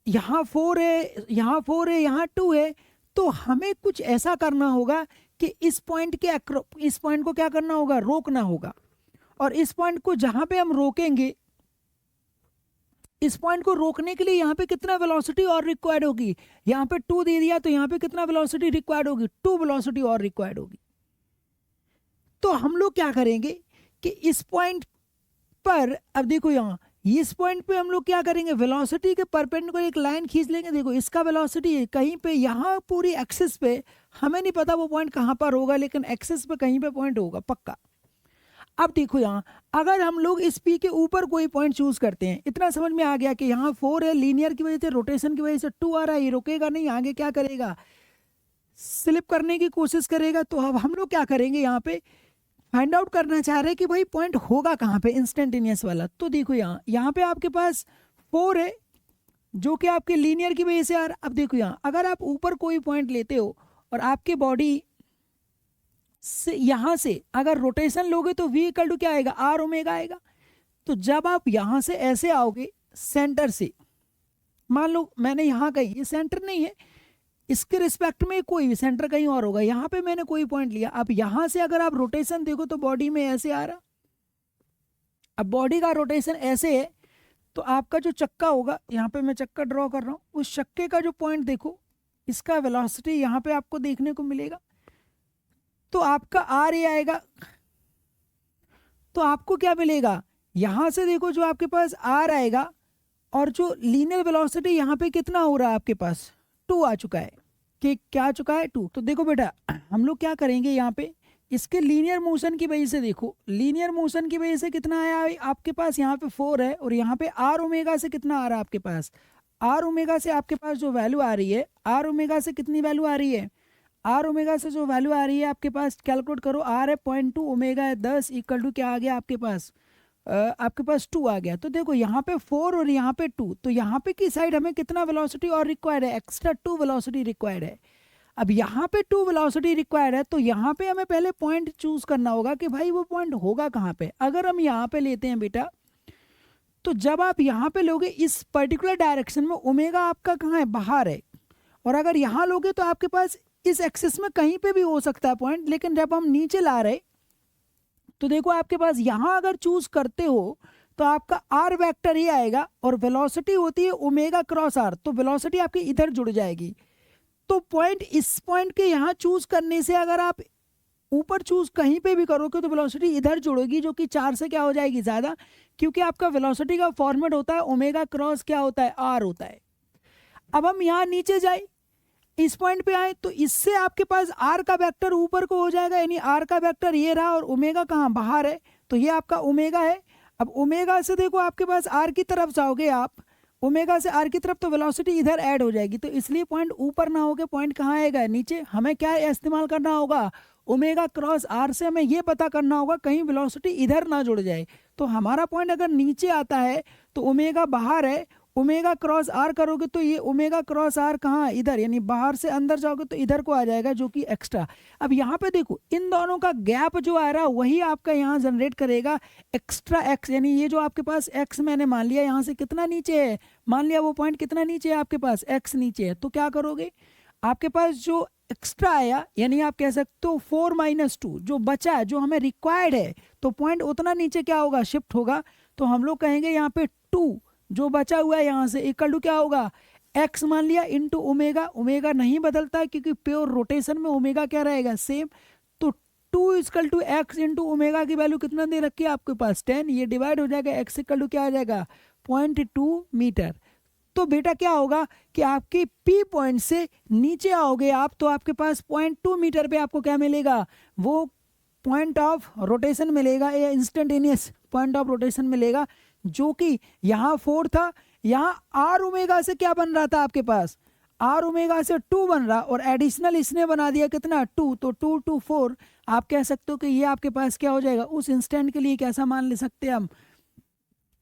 S1: यहाँ 4 है, यहाँ 4 है, यहाँ 2 है, तो हमें कुछ ऐसा करना होगा कि इस पॉइंट को क्या करना होगा रोकना होगा, और इस पॉइंट को जहां पे हम रोकेंगे, इस पॉइंट को रोकने के लिए यहाँ पे कितना वेलोसिटी और रिक्वायर्ड होगी, यहाँ पे 2 दे दिया तो यहाँ पे कितना वेलोसिटी रिक्वायर्ड होगी 2 वेलोसिटी और रिक्वायर्ड होगी। तो हम लोग क्या करेंगे कि इस पॉइंट पर, अब देखो यहाँ इस पॉइंट पे हम लोग क्या करेंगे वेलोसिटी के परपेंडिकुलर एक लाइन खींच लेंगे। देखो इसका वेलोसिटी कहीं पे यहाँ पूरी एक्सिस पे, हमें नहीं पता वो पॉइंट कहाँ पर होगा, लेकिन एक्सिस पे कहीं पे पॉइंट होगा पक्का। अब देखो यहाँ अगर हम लोग इस P के ऊपर कोई पॉइंट चूज करते हैं, इतना समझ में आ गया कि यहाँ 4 है, लीनियर की वजह से रोटेशन की वजह से 2 आ रहा है, ये रुकेगा नहीं, आगे क्या करेगा स्लिप करने की कोशिश करेगा। तो अब हम लोग क्या करेंगे यहाँ पे फाइंड आउट करना चाह रहे हैं कि भाई पॉइंट होगा कहाँ पे इंस्टेंटेनियस वाला। तो देखो यहाँ पे आपके पास 4 है जो कि आपके लीनियर की वजह से आ रहा। अब देखो यहाँ अगर आप ऊपर कोई पॉइंट लेते हो और आपके बॉडी से यहाँ से अगर रोटेशन लोगे तो V इक्वल टू क्या आएगा R ओमेगा आएगा। तो जब आप यहाँ से ऐसे आओगे सेंटर से, मान लो मैंने यहाँ कहीं, ये सेंटर नहीं है, इसके रिस्पेक्ट में कोई भी सेंटर कहीं और होगा, यहाँ पे मैंने कोई पॉइंट लिया। अब यहाँ से अगर आप रोटेशन देखो तो बॉडी में ऐसे आ रहा, अब बॉडी का रोटेशन ऐसे है, तो आपका जो चक्का होगा, यहाँ पे मैं चक्का ड्रॉ कर रहा हूँ, उस चक्के का जो पॉइंट देखो, इसका वेलोसिटी यहाँ पे आपको देखने को मिलेगा, तो आपका आर ए आएगा। तो आपको क्या मिलेगा, यहाँ से देखो जो आपके पास आर आएगा, और जो लीनियर वेलोसिटी यहाँ पे कितना हो रहा है आपके पास 2 आ चुका है, कि क्या आ चुका है 2। तो देखो बेटा हम लोग क्या करेंगे यहाँ पे, इसके लीनियर मोशन की वजह से देखो, लीनियर मोशन की वजह से कितना आया है आपके पास, यहाँ पे 4 है, और यहाँ पे आर ओमेगा से कितना आ रहा है आपके पास, आर ओमेगा से आपके पास जो वैल्यू आ रही है, आर ओमेगा से कितनी वैल्यू आ रही है, आर ओमेगा से जो वैल्यू आ रही है आपके पास कैलकुलेट करो, आर है 0.2, ओमेगा है 10, इक्वल टू क्या आ गया आपके पास, आपके पास 2 आ गया। तो देखो यहाँ पे 4 और यहाँ पे 2, तो यहाँ पे की साइड हमें कितना वेलोसिटी और रिक्वायर्ड है, एक्स्ट्रा 2 वेलोसिटी रिक्वायर्ड है। अब यहाँ पे 2 वेलोसिटी रिक्वायर्ड है, तो यहाँ पे हमें पहले पॉइंट चूज करना होगा कि भाई वो पॉइंट होगा कहाँ पे। अगर हम यहाँ पे लेते हैं बेटा, तो जब आप यहाँ पे लोगे इस पर्टिकुलर डायरेक्शन में, ओमेगा आपका कहाँ है, बाहर है, और अगर यहाँ लोगे तो आपके पास इस एक्सिस में कहीं पे भी हो सकता है पॉइंट। लेकिन जब हम नीचे ला रहे, तो देखो आपके पास यहाँ अगर चूज करते हो तो आपका आर वेक्टर ये आएगा, और वेलोसिटी होती है ओमेगा क्रॉस आर, तो वेलोसिटी आपकी इधर जुड़ जाएगी। तो पॉइंट, इस पॉइंट के यहाँ चूज करने से अगर आप ऊपर चूज कहीं पे भी करोगे तो वेलोसिटी इधर जुड़ेगी, जो कि 4 से क्या हो जाएगी, ज्यादा, क्योंकि आपका वेलोसिटी का फॉर्मेट होता है ओमेगा क्रॉस क्या होता है, आर होता है। अब हम यहाँ नीचे जाए, इस पॉइंट पे आए, तो इससे आपके पास आर का वेक्टर ऊपर को हो जाएगा, यानी आर का वेक्टर ये रहा, और ओमेगा कहाँ, बाहर है, तो ये आपका ओमेगा है। अब ओमेगा से देखो आपके पास आर की तरफ जाओगे आप, ओमेगा से आर की तरफ, तो वेलोसिटी इधर ऐड हो जाएगी, तो इसलिए पॉइंट ऊपर ना होके पॉइंट कहाँ आएगा, नीचे। हमें क्या इस्तेमाल करना होगा, ओमेगा क्रॉस आर से हमें ये पता करना होगा कहीं वेलोसिटी इधर ना जुड़ जाए। तो हमारा पॉइंट अगर नीचे आता है तो ओमेगा बाहर है, ओमेगा क्रॉस आर करोगे तो ये ओमेगा क्रॉस आर कहाँ, इधर, यानी बाहर से अंदर जाओगे तो इधर को आ जाएगा, जो कि एक्स्ट्रा। अब यहाँ पे देखो इन दोनों का गैप जो आ रहा है वही आपका यहाँ जनरेट करेगा एक्स्ट्रा एक्स, यानी ये जो आपके पास एक्स मैंने मान लिया यहाँ से कितना नीचे है, मान लिया वो पॉइंट कितना नीचे है आपके पास, एक्स नीचे है, तो क्या करोगे, आपके पास जो एक्स्ट्रा आया, यानी आप कह सकते हो 4 - 2 जो बचा है, जो हमें रिक्वायर्ड है, तो पॉइंट उतना नीचे क्या होगा, शिफ्ट होगा। तो हम लोग कहेंगे यहाँ पे 2 जो बचा हुआ है यहाँ से इक्वल टू क्या होगा, एक्स मान लिया इंटू ओमेगा, ओमेगा नहीं बदलता है क्योंकि प्योर रोटेशन में ओमेगा क्या रहेगा, सेम। तो 2 equal to X into omega की वैल्यू कितना दे रखी है आपके पास, 10, ये डिवाइड हो जाएगा, एक्स इक्वल टू क्या आ जाएगा, 0.2 मीटर। तो बेटा क्या होगा कि आपके पी पॉइंट से नीचे आओगे आप, तो आपके पास 0.2 मीटर पे आपको क्या मिलेगा, वो पॉइंट ऑफ रोटेशन मिलेगा, या इंस्टेंटेनियस पॉइंट ऑफ रोटेशन मिलेगा, जो कि यहाँ 4 था, यहाँ आर ओमेगा से क्या बन रहा था आपके पास, आर ओमेगा से 2 बन रहा, और एडिशनल इसने बना दिया कितना, 2, तो 2 to 4 आप कह सकते हो कि ये आपके पास क्या हो जाएगा, उस इंस्टेंट के लिए कैसा मान ले सकते हैं हम,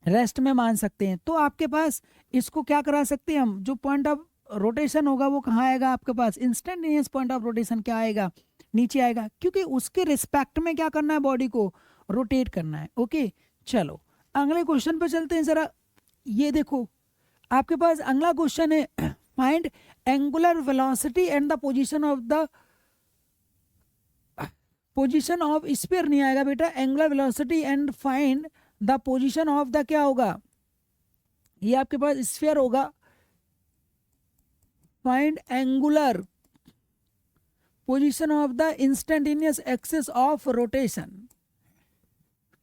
S1: रेस्ट में मान सकते हैं। तो आपके पास इसको क्या करा सकते हैं हम, जो पॉइंट ऑफ रोटेशन होगा वो कहाँ आएगा आपके पास, इंस्टेंटेनियस पॉइंट ऑफ रोटेशन क्या आएगा, नीचे आएगा, क्योंकि उसके रिस्पेक्ट में क्या करना है, बॉडी को रोटेट करना है। ओके चलो अगले क्वेश्चन पे चलते हैं जरा। ये देखो आपके पास अगला क्वेश्चन है, find angular velocity and the position of sphere, नहीं आएगा बेटा, angular velocity and find the position of the, क्या होगा, ये आपके पास स्फीयर होगा, find angular position of the instantaneous axis of rotation,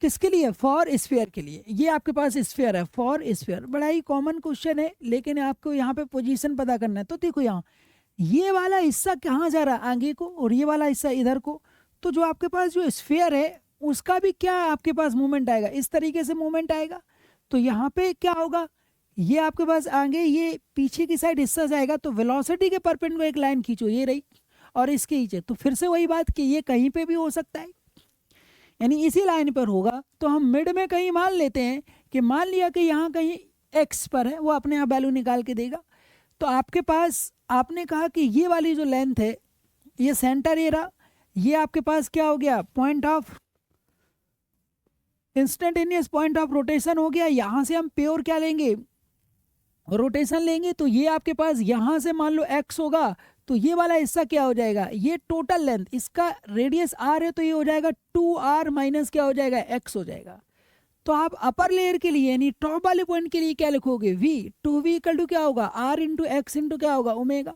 S1: किसके लिए, फॉर स्फीयर के लिए। ये आपके पास स्फीयर है, फॉर स्फीयर, बड़ा ही कॉमन क्वेश्चन है, लेकिन आपको यहाँ पे पोजीशन पता करना है। तो देखो यहाँ ये वाला हिस्सा कहाँ जा रहा है, आगे को, और ये वाला हिस्सा इधर को। तो जो आपके पास जो स्फीयर है उसका भी क्या आपके पास मूवमेंट आएगा, इस तरीके से मूवमेंट आएगा। तो यहाँ पे क्या होगा, ये आपके पास आगे ये पीछे की साइड हिस्सा जाएगा, तो वेलोसिटी के परपेंडिकुलर एक लाइन खींचो, ये रही, और इसके नीचे, तो फिर से वही बात कि ये कहीं पे भी हो सकता है, यानी इसी लाइन पर होगा। तो हम मिड में कहीं मान लेते हैं कि मान लिया कि यहाँ कहीं एक्स पर है, वो अपने आप वैल्यू निकाल के देगा। तो आपके पास आपने कहा कि ये वाली जो लेंथ है, ये सेंटर ये रहा, ये आपके पास क्या हो गया, point of instantaneous point of rotation हो गया। यहाँ से हम प्योर क्या लेंगे, रोटेशन लेंगे। तो ये आपके पास यहाँ से मान लो एक्स होगा, तो ये वाला हिस्सा क्या हो जाएगा, ये टोटल लेंथ, इसका रेडियस आर है, तो ये हो जाएगा 2r माइनस क्या हो जाएगा, एक्स हो जाएगा। तो आप अपर लेयर के लिए यानी टॉप वाले पॉइंट के लिए क्या लिखोगे, v, 2v इक्वल टू क्या होगा, r इंटू एक्स इंटू क्या होगा, ओमेगा।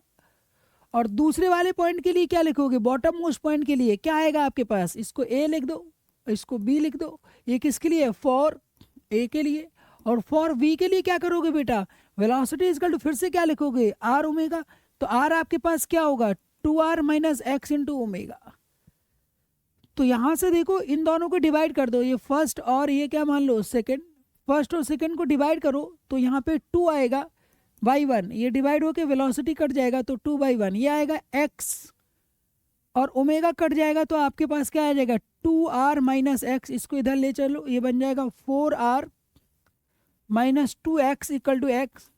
S1: और दूसरे वाले पॉइंट के लिए क्या लिखोगे, बॉटम मोस्ट पॉइंट के लिए क्या आएगा आपके पास, इसको a लिख दो, इसको b लिख दो। ये किसके लिए, फॉर a के लिए। और फॉर v के लिए क्या करोगे बेटा, वेलोसिटी इक्वल टू फिर से क्या लिखोगे, r ओमेगा। तो r आपके पास क्या होगा, 2r minus x into omega. तो यहां से देखो इन दोनों को डिवाइड कर दो, ये फर्स्ट और ये क्या मान लो सेकंड, फर्स्ट और सेकंड को डिवाइड करो, तो यहाँ पे 2 आएगा बाई 1, ये डिवाइड होके वेलोसिटी कट जाएगा, तो 2/1 ये आएगा x और ओमेगा कट जाएगा तो आपके पास क्या आ जाएगा 2r माइनस एक्स, इसको इधर ले चलो, ये बन जाएगा 4r minus 2x equal to x,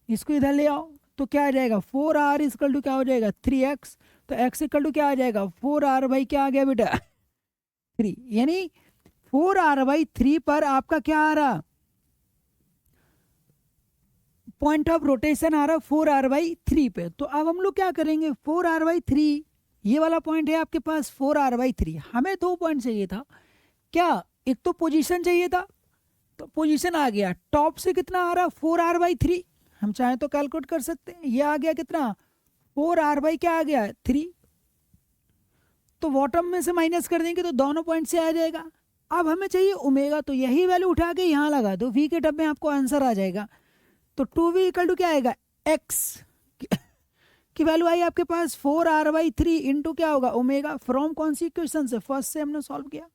S1: इसको इधर ले आओ तो क्या आ जाएगा 4r इक्वल टू क्या हो जाएगा 3x, तो x इक्वल टू क्या आ जाएगा 4r बाई क्या आ गया बेटा 3, यानी 4r बाई 3 पर आपका क्या आ रहा पॉइंट ऑफ रोटेशन आ रहा 4r बाई 3 पे। तो अब हम लोग क्या करेंगे 4r बाई 3 ये वाला पॉइंट है आपके पास 4r बाई 3, हमें 2 पॉइंट चाहिए था क्या, एक तो पोजीशन चाहिए था, तो पोजीशन आ गया टॉप से कितना आ रहा 4r बाई 3, हम चाहें तो कैलकुलेट कर सकते हैं, ये आ गया कितना 4r बाई क्या आ गया 3, तो बॉटम में से माइनस कर देंगे तो दोनों पॉइंट से आ जाएगा। अब हमें चाहिए ओमेगा, तो यही वैल्यू उठा के यहाँ लगा दो, v के टब में आपको आंसर आ जाएगा, तो 2v इक्वल टू क्या आएगा x की वैल्यू आई आपके पास 4r बाई 3 इंटू क्या होगा ओमेगा, फ्रॉम कौन सी इक्वेशन से, फर्स्ट से हमने सॉल्व किया।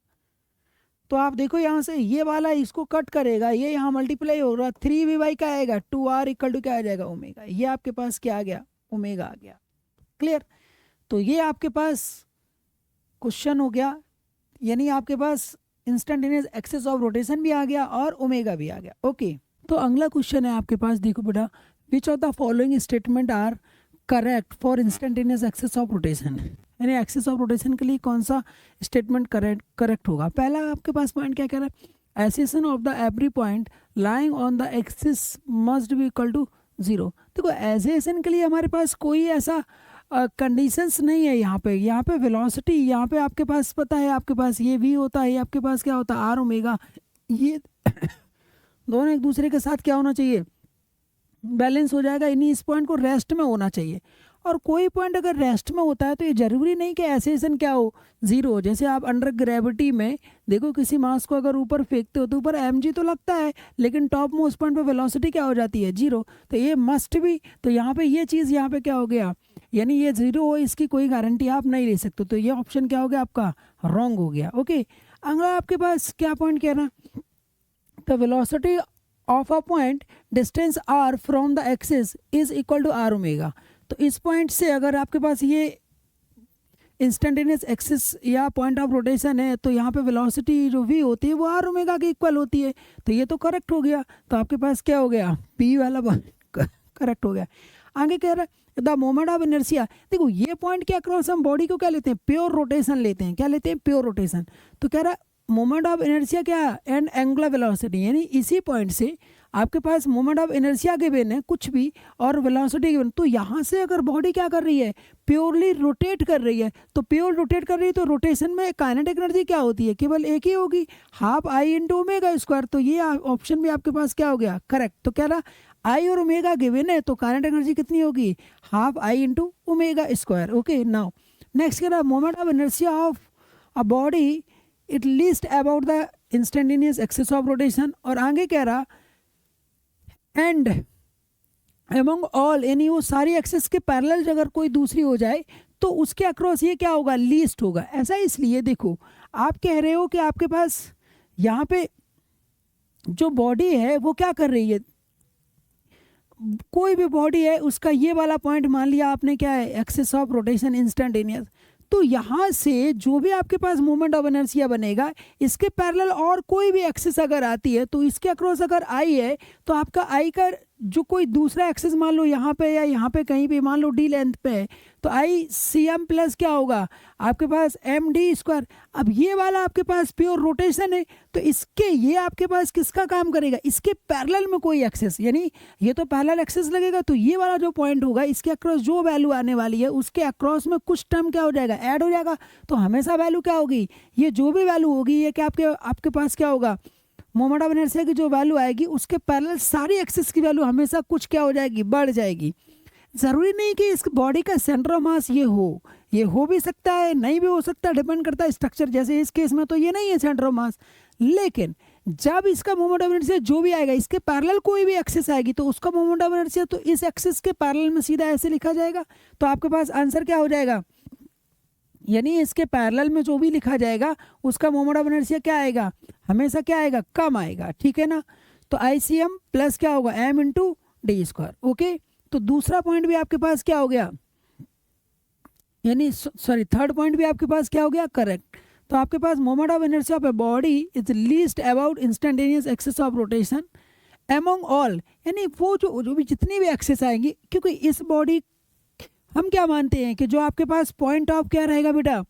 S1: तो आप देखो यहाँ से ये वाला इसको कट करेगा, ये यहाँ मल्टीप्लाई होगा 3v बाई क्या आएगा 2r इक्वल टू क्या आ जाएगा ओमेगा, ये आपके पास क्या आ गया ओमेगा आ गया। क्लियर, तो ये आपके पास क्वेश्चन हो गया, यानी आपके पास इंस्टेंटेनियस एक्सिस ऑफ रोटेशन भी आ गया और ओमेगा भी आ गया। ओके, तो अगला क्वेश्चन है आपके पास, देखो बेटा, which of the following statement are correct for instantaneous axis of rotation, यानी एक्सिस ऑफ रोटेशन के लिए कौन सा स्टेटमेंट करेक्ट होगा। पहला आपके पास पॉइंट क्या कह रहा है, एसेशन of the every point lying on the axis must be equal to 0। देखो एसेशन के लिए हमारे पास कोई ऐसा कंडीशंस नहीं है, यहाँ पे वेलोसिटी, यहाँ पे आपके पास पता है आपके पास ये v होता है, ये आपके पास क्या होता है आर ओमेगा, ये दोनों एक दूसरे के साथ क्या होना चाहिए बैलेंस हो जाएगा, यानी इस पॉइंट को रेस्ट में होना चाहिए। और कोई पॉइंट अगर रेस्ट में होता है तो ये जरूरी नहीं कि एसेशन क्या हो 0 हो। जैसे आप अंडर ग्रेविटी में देखो किसी मास को अगर ऊपर फेंकते हो तो ऊपर mg तो लगता है, लेकिन टॉप मोस्ट पॉइंट पे वेलोसिटी क्या हो जाती है 0, तो ये मस्ट भी, तो यहाँ पे ये चीज़ यहाँ पे क्या हो गया, यानी ये 0 हो इसकी कोई गारंटी आप नहीं ले सकते, तो ये ऑप्शन क्या हो गया आपका रॉन्ग हो गया। ओके, अगला आपके पास क्या पॉइंट कह रहा, the velocity of a point distance r from the axis is equal to r omega. तो इस पॉइंट से अगर आपके पास ये इंस्टेंटेनियस एक्सिस या पॉइंट ऑफ रोटेशन है तो यहाँ पे वेलोसिटी जो v होती है वो r ओमेगा के इक्वल होती है, तो ये तो करेक्ट हो गया, तो आपके पास क्या हो गया p वाला करेक्ट हो गया। आगे कह रहा है द मोमेंट ऑफ इनर्शिया, देखो ये पॉइंट के अक्रॉस हम बॉडी को क्या लेते हैं प्योर रोटेशन लेते हैं, क्या लेते हैं प्योर रोटेशन, तो कह रहा मोमेंट ऑफ इनर्शिया क्या एंड एंगुलर वेलोसिटी, यानी इसी पॉइंट से आपके पास मोमेंट ऑफ इनर्शिया गिवन है कुछ भी और वेलोसिटी गिवन, तो यहाँ से अगर बॉडी क्या कर रही है प्योरली रोटेट कर रही है, तो प्योर रोटेट कर रही है तो रोटेशन में काइनेटिक एनर्जी क्या होती है केवल एक ही होगी, half I into omega square, तो ये ऑप्शन भी आपके पास क्या हो गया करेक्ट। तो कह रहा आई और ओमेगा गिवन है तो काइनेटिक एनर्जी कितनी होगी half I into omega square. Okay, now next कह रहा moment of inertia of a body it least about the instantaneous axis of rotation, और आगे कह रहा एंड एमंग ऑल, यानी वो सारी एक्सिस के पैरेलल अगर कोई दूसरी हो जाए तो उसके अक्रॉस ये क्या होगा लीस्ट होगा। ऐसा इसलिए देखो आप कह रहे हो कि आपके पास यहाँ पे जो बॉडी है वो क्या कर रही है, कोई भी बॉडी है उसका ये वाला पॉइंट मान लिया आपने क्या है एक्सिस ऑफ रोटेशन इंस्टेंटेनियस, तो यहाँ से जो भी आपके पास मोमेंट ऑफ इनर्शिया बनेगा इसके पैरेलल और कोई भी एक्सिस अगर आती है तो इसके अक्रॉस अगर आई है तो आपका आई का जो कोई दूसरा एक्सिस मान लो यहाँ पे या यहाँ पे कहीं भी मान लो डी लेंथ पे है तो आई सी एम प्लस क्या होगा आपके पास एम डी स्क्वायर। अब ये वाला आपके पास प्योर रोटेशन है तो इसके ये आपके पास किसका काम करेगा इसके पैरेलल में कोई एक्सिस, यानी ये तो पैरेलल एक्सिस लगेगा तो ये वाला जो पॉइंट होगा इसके अक्रॉस जो वैल्यू आने वाली है उसके अक्रॉस में कुछ टर्म क्या हो जाएगा ऐड हो जाएगा, तो हमेशा वैल्यू क्या होगी ये जो भी वैल्यू होगी ये क्या आपके पास क्या होगा मोमेंट ऑफ इनर्शिया की जो वैल्यू आएगी उसके पैरेलल सारी एक्सिस की वैल्यू हमेशा कुछ क्या हो जाएगी बढ़ जाएगी। ज़रूरी नहीं कि इस बॉडी का सेंटर ऑफ मास ये हो भी सकता है नहीं भी हो सकता, डिपेंड करता है स्ट्रक्चर, जैसे इस केस में तो ये नहीं है सेंटर ऑफ मास, लेकिन जब इसका मोमेंट ऑफ इनर्शिया जो भी आएगा इसके पैरेलल कोई भी एक्सिस आएगी तो उसका मोमेंट ऑफ इनर्शिया तो इस एक्सिस के पैरेलल में सीधा ऐसे लिखा जाएगा, तो आपके पास आंसर क्या हो जाएगा यानी इसके पैरेलल में जो भी लिखा जाएगा उसका मोमेंट ऑफ इनर्शिया क्या आएगा हमेशा क्या आएगा कम आएगा, ठीक है ना। तो ICM प्लस क्या होगा m into D square. Okay, तो दूसरा पॉइंट भी आपके पास क्या हो गया यानी सॉरी थर्ड पॉइंट भी आपके पास क्या हो गया, करेक्ट। तो आपके पास moment of inertia of a body is least about instantaneous access of rotation among all, यानी वो जो भी जितनी भी एक्सेस आएंगी, क्योंकि इस बॉडी हम क्या मानते हैं कि जो आपके पास पॉइंट ऑफ क्या रहेगा बेटा,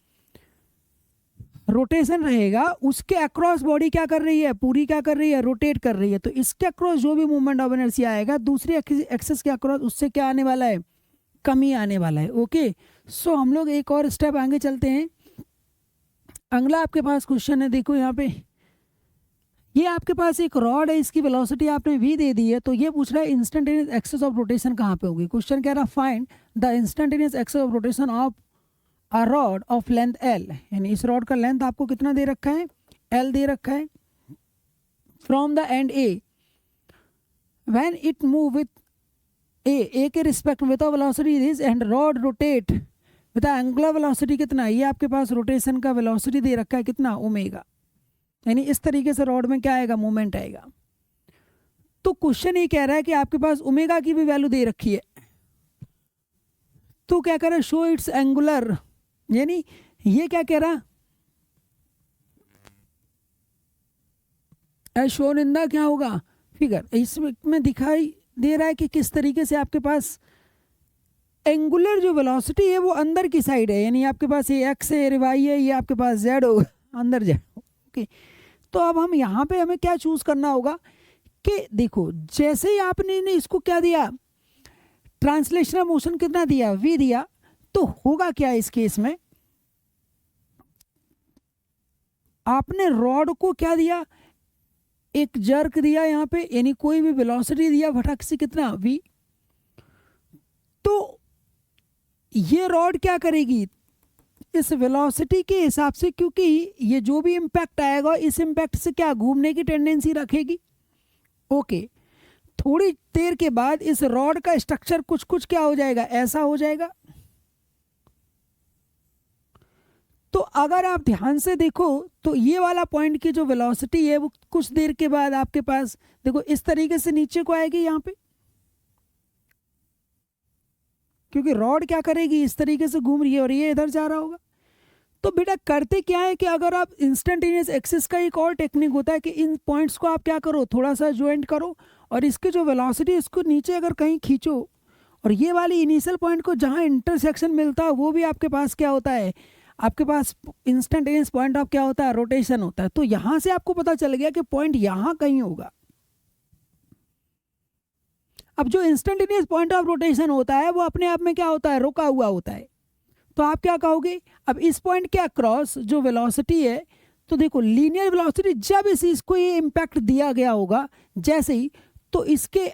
S1: रोटेशन रहेगा, उसके अक्रॉस बॉडी क्या कर रही है, पूरी क्या कर रही है, रोटेट कर रही है। तो इसके अक्रॉस जो भी मूवमेंट ऑफ इनर्शिया आएगा दूसरी एक्सेस के अक्रॉस, उससे क्या आने वाला है, कमी आने वाला है। ओके, सो हम लोग एक और स्टेप आगे चलते हैं। अगला आपके पास क्वेश्चन है, देखो यहाँ पे ये आपके पास एक रॉड है, इसकी वेलोसिटी आपने v दे दी है, तो ये पूछ रहा है इंस्टेंटेनियस एक्सेस ऑफ रोटेशन कहाँ पे होगी। क्वेश्चन कह रहा find the instantaneous access of rotation of a rod of length l, यानी इस रॉड का लेंथ आपको कितना दे रखा है, l दे रखा है, from the end a when it move with a के respect with velocity this and rod rotate with angular velocity कितना, ये आपके पास रोटेशन का वेलोसिटी दे रखा है कितना, ओमेगा, यानी इस तरीके से रॉड में क्या आएगा, मूवमेंट आएगा। तो क्वेश्चन ये कह रहा है कि आपके पास ओमेगा की भी वैल्यू दे रखी है, तो क्या कह रहा है, शो इट्स एंगुलर, यानी ये क्या कह रहा, एज शोन इन द क्या होगा, फिगर, इसमें दिखाई दे रहा है कि किस तरीके से आपके पास एंगुलर जो वेलोसिटी है वो अंदर की साइड है, यानी आपके पास ये एक्स है, ये वाई है, ये आपके पास जेड होगा, अंदर जेड। ओके, तो अब हम यहाँ पे हमें क्या चूज करना होगा कि देखो जैसे ही आपने इसको क्या दिया, ट्रांसलेशनल मोशन कितना दिया, v दिया, तो होगा क्या इस केस में, आपने रॉड को क्या दिया, एक जर्क दिया यहाँ पे, यानी कोई भी वेलोसिटी दिया फटक से कितना, v, तो ये रॉड क्या करेगी, इस वेलोसिटी के हिसाब से, क्योंकि ये जो भी इम्पैक्ट आएगा इस इम्पैक्ट से क्या घूमने की टेंडेंसी रखेगी। ओके, थोड़ी देर के बाद इस रॉड का स्ट्रक्चर कुछ कुछ क्या हो जाएगा, ऐसा हो जाएगा। तो अगर आप ध्यान से देखो तो ये वाला पॉइंट की जो वेलोसिटी है वो कुछ देर के बाद आपके पास देखो इस तरीके से नीचे को आएगी यहाँ पे, क्योंकि रॉड क्या करेगी, इस तरीके से घूम रही है और ये इधर जा रहा होगा। तो बेटा करते क्या है कि अगर आप इंस्टेंटेनियस एक्सिस का एक और टेक्निक होता है कि इन पॉइंट्स को आप क्या करो, थोड़ा सा ज्वाइंट करो और इसकी जो वेलोसिटी इसको नीचे अगर कहीं खींचो, और ये वाली इनिशियल पॉइंट को जहाँ इंटरसेक्शन मिलता है वो भी आपके पास क्या होता है, आपके पास इंस्टेंटेनियस पॉइंट ऑफ क्या होता है, रोटेशन होता है। तो यहाँ से आपको पता चल गया कि पॉइंट यहाँ कहीं होगा। अब जो इंस्टेंटेनियस पॉइंट ऑफ रोटेशन होता है वो अपने आप में क्या होता है, रुका हुआ होता है। तो आप क्या कहोगे, अब इस पॉइंट के अक्रॉस जो वेलोसिटी है, तो देखो लीनियर वेलोसिटी जब इसको ये इम्पैक्ट दिया गया होगा जैसे ही, तो इसके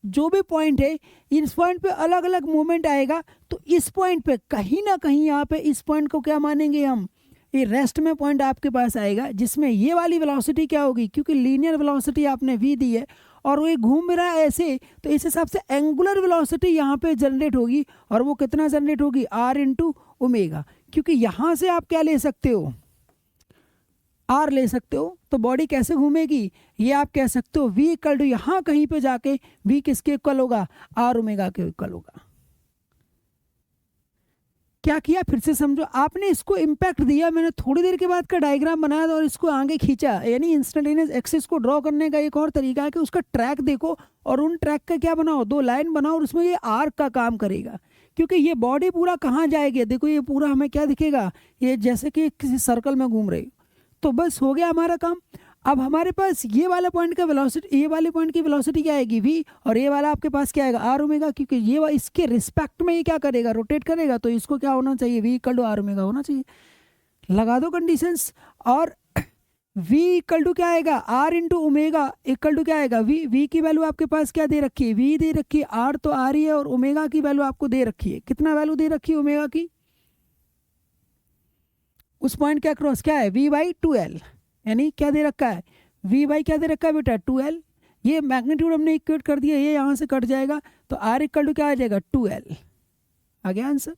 S1: जो भी पॉइंट है इस पॉइंट पे अलग अलग मूवमेंट आएगा। तो इस पॉइंट पे कहीं ना कहीं यहाँ पे इस पॉइंट को क्या मानेंगे हम, ये रेस्ट में पॉइंट आपके पास आएगा जिसमें ये वाली वेलोसिटी क्या होगी, क्योंकि लीनियर वेलोसिटी आपने v दी है और वो ये घूम रहा है ऐसे, तो इस हिसाब से एंगुलर वेलोसिटी यहाँ पे जनरेट होगी, और वो कितना जनरेट होगी, r इंटू ओमेगा, क्योंकि यहाँ से आप क्या ले सकते हो, r ले सकते हो। तो बॉडी कैसे घूमेगी, ये आप कह सकते हो v इक्वल टू यहाँ कहीं पे जाके v किसके इक्वल होगा, r ओमेगा के इक्वल होगा। क्या किया फिर से समझो, आपने इसको इम्पैक्ट दिया, मैंने थोड़ी देर के बाद का डायग्राम बनाया और इसको आगे खींचा, यानी इंस्टेंटेनियस एक्सिस को ड्रॉ करने का एक और तरीका है कि उसका ट्रैक देखो और उन ट्रैक का क्या बनाओ, दो लाइन बनाओ और उसमें ये आर्क का काम करेगा, क्योंकि ये बॉडी पूरा कहाँ जाएगी, देखो ये पूरा हमें क्या दिखेगा, ये जैसे कि किसी सर्कल में घूम रही। तो बस हो गया हमारा काम। अब हमारे पास ये वाला पॉइंट का वेलोसिटी, ये वाले पॉइंट की वेलोसिटी क्या आएगी, v, और ये वाला आपके पास क्या आएगा, r ओमेगा, क्योंकि ये इसके रिस्पेक्ट में ये क्या करेगा, रोटेट करेगा, तो इसको क्या होना चाहिए, v equal to r omega होना चाहिए। लगा दो कंडीशंस, और v इक्वल टू क्या आएगा, r into omega equal to क्या आएगा, v की वैल्यू आपके पास क्या दे रखी है, v दे रखी है, r तो r ही है, और ओमेगा की वैल्यू आपको दे रखी है, कितना वैल्यू दे रखी है ओमेगा की, उस पॉइंट के अक्रॉस क्या है, v/2l, यानी क्या दे रखा है, v क्या दे रखा है बेटा, 2l। ये मैग्नीट्यूड हमने इक्वेट कर दिया, ये यहाँ से कट जाएगा, तो r इक्वल टू क्या आ जाएगा, 2l। आ गया आंसर।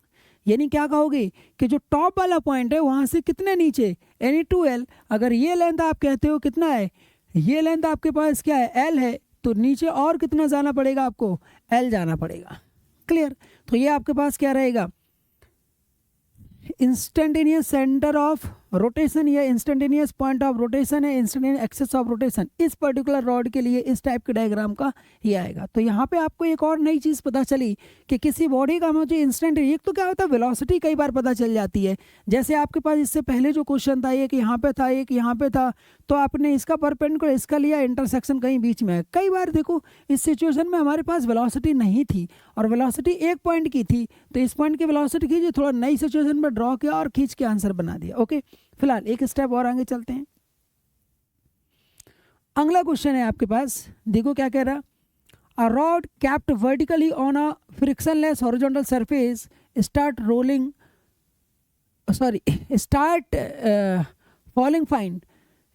S1: यानी क्या कहोगे कि जो टॉप वाला पॉइंट है वहाँ से कितने नीचे, यानी 2l। अगर ये लेंथ आप कहते हो कितना है, ये लेंथ आपके पास क्या है, l है, तो नीचे और कितना जाना पड़ेगा आपको, l जाना पड़ेगा। क्लियर। तो ये आपके पास क्या रहेगा, इंस्टेंटेनियस सेंटर ऑफ रोटेशन या इंस्टेंटेनियस पॉइंट ऑफ रोटेशन है, इंस्टेंटेनियस एक्सेस ऑफ रोटेशन, इस पर्टिकुलर रॉड के लिए इस टाइप के डायग्राम का ही आएगा। तो यहाँ पे आपको एक और नई चीज़ पता चली कि किसी बॉडी का मुझे इंस्टेंट, एक तो क्या होता है वेलोसिटी कई बार पता चल जाती है। जैसे आपके पास इससे पहले जो क्वेश्चन था, एक यहाँ पे था एक यहाँ पे था, तो आपने इसका परपेंडिकुलर इसका लिया, इंटरसेक्शन कहीं बीच में है। कई बार देखो इस सिचुएशन में हमारे पास वेलोसिटी नहीं थी और वेलोसिटी एक पॉइंट की थी, तो इस पॉइंट की वेलोसिटी खींची, थोड़ा नई सिचुएशन में ड्रॉ किया और खींच के आंसर बना दिया। ओके, फिलहाल एक स्टेप और आगे चलते हैं। अगला क्वेश्चन है आपके पास, देखो क्या कह रहा। A rod kept vertically on a frictionless horizontal surface start falling fine,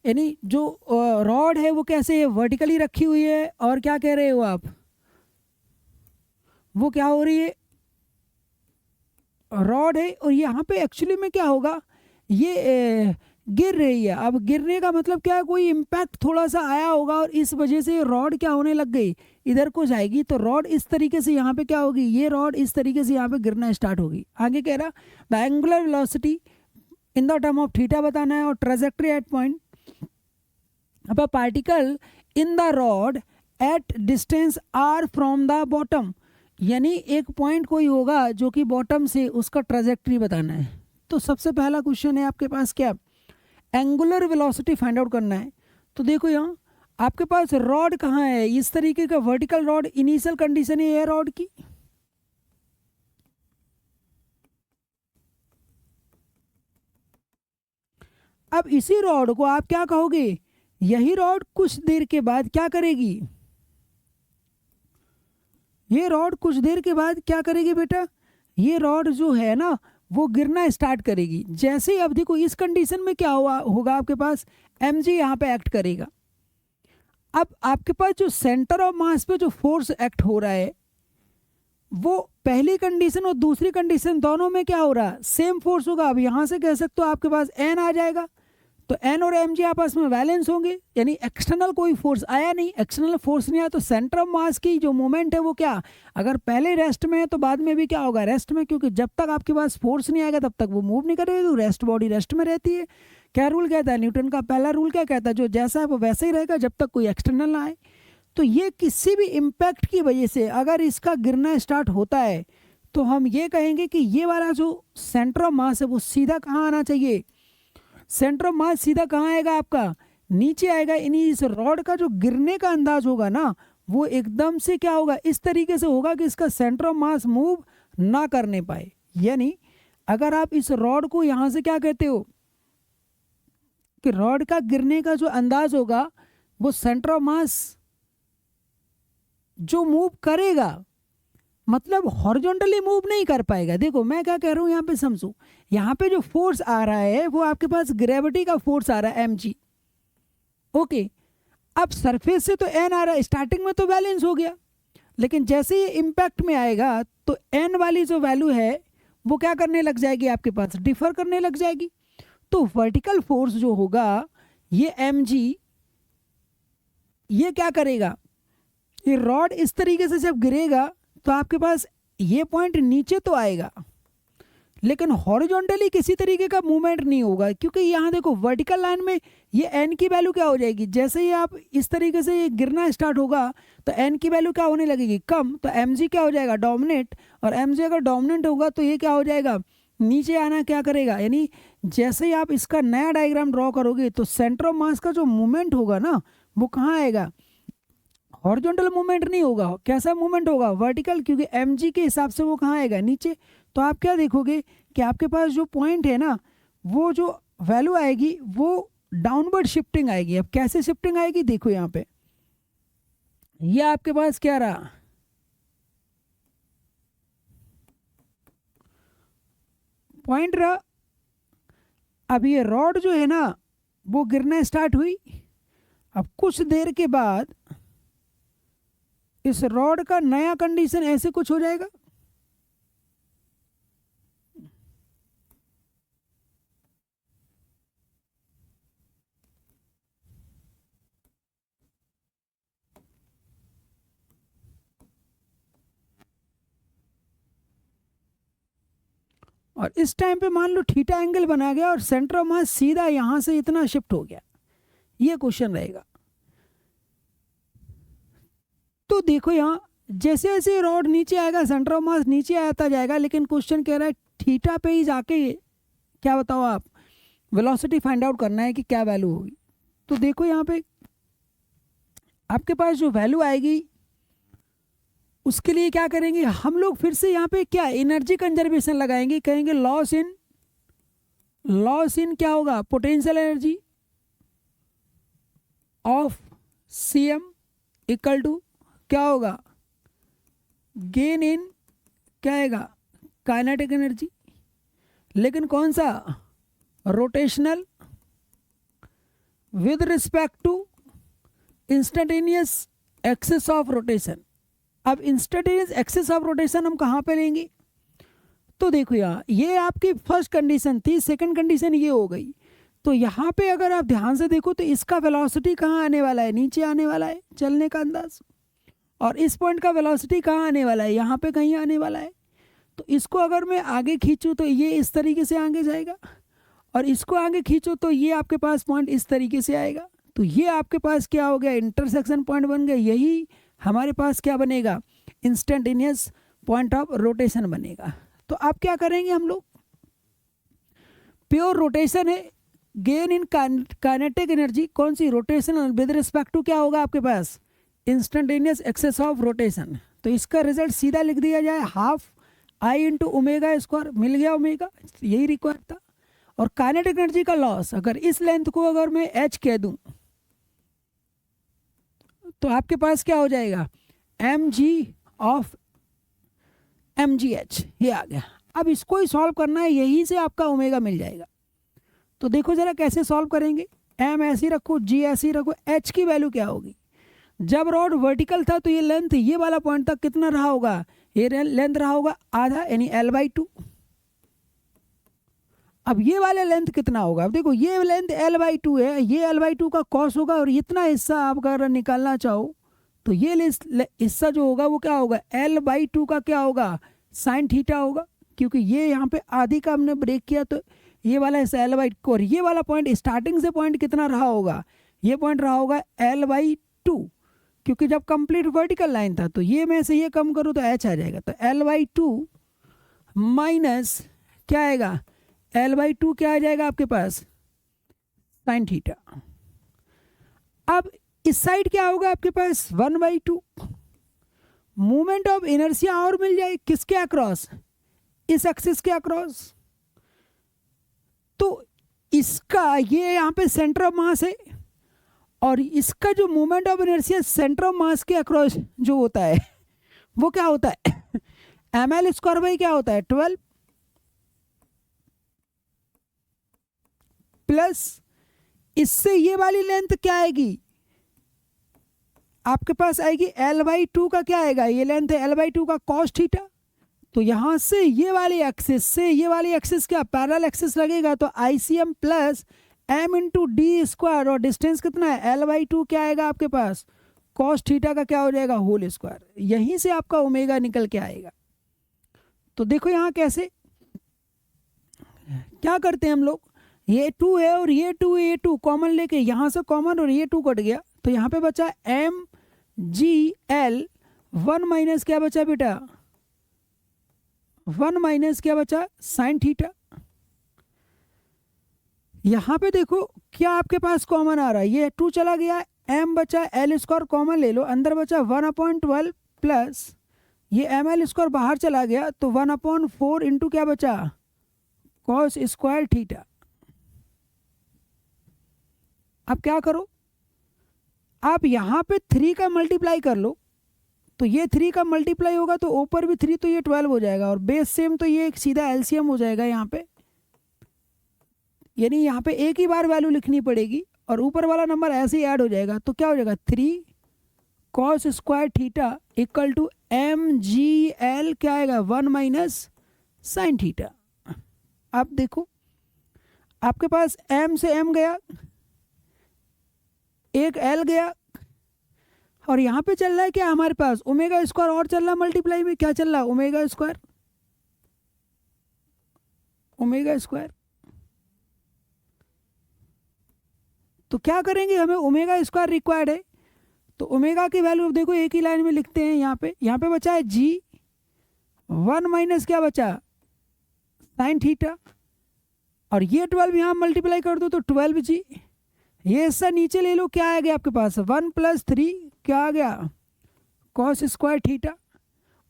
S1: यानी जो रॉड है वो कैसे है, वर्टिकली रखी हुई है और क्या कह रहे हो आप, वो क्या हो रही है, रॉड है और यहाँ पे एक्चुअली में क्या होगा, ये गिर रही है। अब गिरने का मतलब क्या है, कोई इम्पैक्ट थोड़ा सा आया होगा और इस वजह से रॉड क्या होने लग गई, इधर को जाएगी, तो रॉड इस तरीके से यहाँ पे क्या होगी, ये रॉड इस तरीके से यहाँ पे गिरना स्टार्ट होगी। आगे कह रहा the angular velocity in the term of theta बताना है और ट्रेजेक्ट्री एट पॉइंट अब particle in the rod at distance R from the bottom, यानी एक पॉइंट कोई होगा जो कि बॉटम से, उसका ट्रेजेक्ट्री बताना है। तो सबसे पहला क्वेश्चन है आपके पास क्या, एंगुलर वेलोसिटी फाइंड आउट करना है। तो देखो यहाँ आपके पास रॉड कहाँ है, इस तरीके का वर्टिकल रॉड, इनिशियल कंडीशन है ये रॉड की, अब इसी रॉड को आप क्या कहोगे, यही रॉड कुछ देर के बाद क्या करेगी, ये रॉड कुछ देर के बाद क्या करेगी बेटा, ये रॉड जो है ना वो गिरना स्टार्ट करेगी। जैसे ही अब देखो इस कंडीशन में क्या होगा आपके पास, mg यहाँ पे एक्ट करेगा। अब आपके पास जो सेंटर ऑफ मास पे जो फोर्स एक्ट हो रहा है वो पहली कंडीशन और दूसरी कंडीशन दोनों में क्या हो रहा है, सेम फोर्स होगा। अब यहाँ से कह सकते हो आपके पास n आ जाएगा, तो n और mg आपस में बैलेंस होंगे, यानी एक्सटर्नल कोई फोर्स आया नहीं, एक्सटर्नल फोर्स नहीं आया, तो सेंटर ऑफ मास की जो मोमेंट है वो क्या, अगर पहले रेस्ट में है तो बाद में भी क्या होगा, रेस्ट में, क्योंकि जब तक आपके पास फोर्स नहीं आएगा तब तक वो मूव नहीं करेगी, तो रेस्ट बॉडी रेस्ट में रहती है। क्या रूल कहता है, न्यूटन का पहला रूल क्या कहता है, जो जैसा है वो वैसा ही रहेगा जब तक कोई एक्सटर्नल ना आए। तो ये किसी भी इम्पैक्ट की वजह से अगर इसका गिरना स्टार्ट होता है तो हम ये कहेंगे कि ये वाला जो सेंटर ऑफ मास है वो सीधा कहाँ आना चाहिए, सेंटर ऑफ मास सीधा कहाँ आएगा आपका, नीचे आएगा। यानी इस रॉड का जो गिरने का अंदाज होगा ना वो एकदम से क्या होगा, इस तरीके से होगा कि इसका सेंटर ऑफ मास मूव ना करने पाए। यानी अगर आप इस रॉड को यहाँ से क्या कहते हो कि रॉड का गिरने का जो अंदाज होगा वो सेंटर ऑफ मास जो मूव करेगा, मतलब हॉरिजॉन्टली मूव नहीं कर पाएगा। देखो मैं क्या कह रहा हूँ यहाँ पे समझो, यहाँ पे जो फोर्स आ रहा है वो आपके पास ग्रेविटी का फोर्स आ रहा है mg, ओके। अब सरफेस से तो n आ रहा है, स्टार्टिंग में तो बैलेंस हो गया, लेकिन जैसे ये इम्पैक्ट में आएगा तो n वाली जो वैल्यू है वो क्या करने लग जाएगी, आपके पास डिफर करने लग जाएगी। तो वर्टिकल फोर्स जो होगा ये mg, ये क्या करेगा, ये रॉड इस तरीके से जब गिरेगा तो आपके पास ये पॉइंट नीचे तो आएगा लेकिन हॉरिजॉन्टली किसी तरीके का मूवमेंट नहीं होगा, क्योंकि यहाँ देखो वर्टिकल लाइन में ये n की वैल्यू क्या हो जाएगी, जैसे ही आप इस तरीके से ये गिरना स्टार्ट होगा तो n की वैल्यू क्या होने लगेगी, कम, तो mg क्या हो जाएगा, डोमिनेट, और mg अगर डोमिनेट होगा तो ये क्या हो जाएगा, नीचे आना क्या करेगा। यानी जैसे ही आप इसका नया डायग्राम ड्रॉ करोगे तो सेंटर ऑफ मास का जो मूवमेंट होगा ना वो कहाँ आएगा, हॉरिजॉन्टल मूवमेंट नहीं होगा, कैसा मूवमेंट होगा, वर्टिकल, क्योंकि mg के हिसाब से वो कहाँ आएगा, नीचे। तो आप क्या देखोगे कि आपके पास जो पॉइंट है ना वो जो वैल्यू आएगी वो डाउनवर्ड शिफ्टिंग आएगी। अब कैसे शिफ्टिंग आएगी देखो यहाँ पे, ये आपके पास क्या रहा, पॉइंट रहा। अब ये रॉड जो है ना वो गिरना स्टार्ट हुई, अब कुछ देर के बाद इस रॉड का नया कंडीशन ऐसे कुछ हो जाएगा, और इस टाइम पे मान लो थीटा एंगल बना गया और सेंटर ऑफ मास सीधा यहाँ से इतना शिफ्ट हो गया, ये क्वेश्चन रहेगा। तो देखो यहाँ जैसे जैसे रॉड नीचे आएगा सेंटर ऑफ मास नीचे आता जाएगा, लेकिन क्वेश्चन कह रहा है थीटा पे ही जाके क्या बताओ आप वेलोसिटी फाइंड आउट करना है कि क्या वैल्यू होगी। तो देखो यहाँ पे आपके पास जो वैल्यू आएगी उसके लिए क्या करेंगे हम लोग, फिर से यहाँ पे क्या एनर्जी कंजर्वेशन लगाएंगे, कहेंगे लॉस इन क्या होगा potential energy of CM equal to क्या होगा गेन इन क्या आएगा काइनेटिक एनर्जी, लेकिन कौन सा rotational with respect to instantaneous axis of rotation. अब इंस्टेंटेनियस एक्सिस ऑफ रोटेशन हम कहाँ पे लेंगे, तो देखो यहाँ ये आपकी फर्स्ट कंडीशन थी, सेकंड कंडीशन ये हो गई। तो यहाँ पे अगर आप ध्यान से देखो तो इसका वेलोसिटी कहाँ आने वाला है, नीचे आने वाला है चलने का अंदाज, और इस पॉइंट का वेलोसिटी कहाँ आने वाला है, यहाँ पे कहीं आने वाला है। तो इसको अगर मैं आगे खींचूँ तो ये इस तरीके से आगे जाएगा, और इसको आगे खींचो तो ये आपके पास पॉइंट इस तरीके से आएगा। तो ये आपके पास क्या हो गया इंटरसेक्शन पॉइंट बन गया, यही हमारे पास क्या बनेगा इंस्टेंटेनियस पॉइंट ऑफ रोटेशन बनेगा। तो अब क्या करेंगे हम लोग, प्योर रोटेशन है, गेन इन काइनेटिक एनर्जी कौन सी रोटेशन विद रिस्पेक्ट टू क्या होगा आपके पास इंस्टेंटेनियस एक्सेस ऑफ रोटेशन। तो इसका रिजल्ट सीधा लिख दिया जाए half I into omega square, मिल गया ओमेगा, यही रिक्वायर था। और काइनेटिक एनर्जी का लॉस अगर इस लेंथ को अगर मैं h कह दूं तो आपके पास क्या हो जाएगा mg ऑफ mgh, ये आ गया। अब इसको ही सॉल्व करना है, यहीं से आपका ओमेगा मिल जाएगा। तो देखो जरा कैसे सॉल्व करेंगे, m ऐसी रखो g ऐसी रखो, h की वैल्यू क्या होगी, जब रॉड वर्टिकल था तो ये लेंथ ये वाला पॉइंट तक कितना रहा होगा, ये लेंथ रहा होगा आधा यानी L/2। अब ये वाला लेंथ कितना होगा, अब देखो ये लेंथ L/2 है, ये L/2 का कॉस होगा, और इतना हिस्सा आप अगर निकालना चाहो तो ये हिस्सा जो होगा वो क्या होगा L/2 का क्या होगा साइन थीटा होगा, क्योंकि ये यहाँ पे आधी का हमने ब्रेक किया तो ये वाला हिस्सा L/2, और ये वाला पॉइंट स्टार्टिंग से पॉइंट कितना रहा होगा, ये पॉइंट रहा होगा L/2, क्योंकि जब कंप्लीट वर्टिकल लाइन था तो ये में से ये कम करूँ तो h आ जाएगा। तो L/2 माइनस क्या आएगा L/2 क्या आ जाएगा आपके पास साइन थीटा। अब इस साइड क्या होगा आपके पास 1/2 मूवमेंट ऑफ इनर्शिया और मिल जाए किसके अक्रॉस, इस एक्सिस के अक्रॉस। तो इसका ये यहाँ पे सेंटर ऑफ मास है, और इसका जो movement of inertia centre of mass के अक्रॉस जो होता है वो क्या होता है ml² क्या होता है 12 प्लस इससे ये वाली लेंथ क्या आएगी आपके पास आएगी L/2 का क्या आएगा, ये लेंथ है L/2 का कॉस थीटा। तो यहां से ये वाली एक्सिस से ये वाली एक्सिस क्या पैरेलल एक्सिस लगेगा, तो ICM plus m into D square, और डिस्टेंस कितना है L/2 क्या आएगा आपके पास कॉस थीटा का क्या हो जाएगा होल स्क्वायर, यहीं से आपका ओमेगा निकल के आएगा। तो देखो यहाँ कैसे क्या करते हैं हम लोग, ये 2 है और ये 2 है, ये 2 कॉमन लेके यहाँ से कॉमन और ये 2 कट गया, तो यहाँ पे बचा mgl 1 माइनस क्या बचा बेटा 1 माइनस क्या बचा साइन थीटा। यहाँ पे देखो क्या आपके पास कॉमन आ रहा है, ये 2 चला गया, m बचा L² कॉमन ले लो, अंदर बचा 1/12 प्लस ये ml² बाहर चला गया तो 1/4 इंटू क्या बचा कॉस स्क्वायर थीटा। अब क्या करो, आप यहाँ पे 3 का मल्टीप्लाई कर लो, तो ये 3 का मल्टीप्लाई होगा तो ऊपर भी 3 तो ये 12 हो जाएगा, और बेस सेम तो ये एक सीधा एलसीएम हो जाएगा यहाँ पे, यानी यहाँ पे एक ही बार वैल्यू लिखनी पड़ेगी और ऊपर वाला नंबर ऐसे ही ऐड हो जाएगा। तो क्या हो जाएगा 3 cos square theta equal to mgl क्या आएगा 1 माइनस साइन थीटा। आप देखो आपके पास m से m गया, एक l गया, और यहाँ पे चल रहा है क्या हमारे पास ओमेगा² और चल रहा है मल्टीप्लाई में, क्या चल रहा है ओमेगा²। Omega square. तो क्या करेंगे, हमें ओमेगा स्क्वायर रिक्वायर्ड है, तो ओमेगा की वैल्यू देखो एक ही लाइन में लिखते हैं। यहाँ पे बचा है जी, 1 माइनस क्या बचा, साइन थीटा, और ये 12 यहाँ मल्टीप्लाई कर दो तो 12 जी। ये हिस्सा नीचे ले लो, क्या आ गया आपके पास, 1 + 3 क्या आ गया, कॉस स्क्वायर थीटा।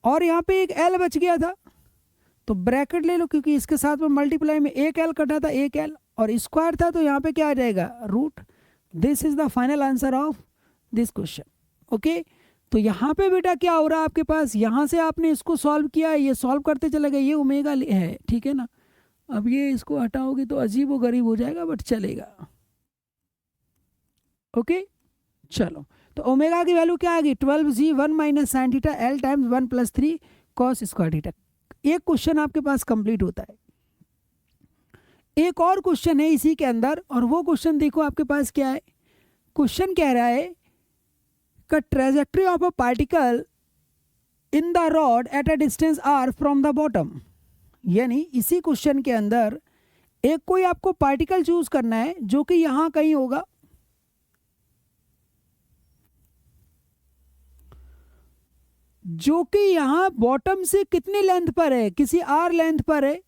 S1: और यहाँ पे एक एल बच गया था, तो ब्रैकेट ले लो, क्योंकि इसके साथ में मल्टीप्लाई में एक एल कटा था, एक एल, और स्क्वायर था, तो यहाँ पे क्या आ जाएगा, root. This is the final answer of this question. Okay, तो यहाँ पे बेटा क्या हो रहा है आपके पास, यहाँ से आपने इसको सॉल्व किया, ये सॉल्व करते चले गए, ये ओमेगा है, ठीक है ना। अब ये इसको हटाओगे तो अजीब व गरीब हो जाएगा, बट चलेगा। ओके, चलो, तो ओमेगा की वैल्यू क्या आ गई, 12g 1 minus sine theta L times 1 + 3 cos square theta. एक क्वेश्चन आपके पास कंप्लीट होता है। एक और क्वेश्चन है इसी के अंदर, और वो क्वेश्चन देखो आपके पास क्या है। क्वेश्चन कह रहा है का trajectory of a particle in the rod at a distance r from the bottom. यानी इसी क्वेश्चन के अंदर एक कोई आपको पार्टिकल चूज करना है जो कि यहां कहीं होगा, जो कि यहां बॉटम से कितनी लेंथ पर है, किसी r लेंथ पर है।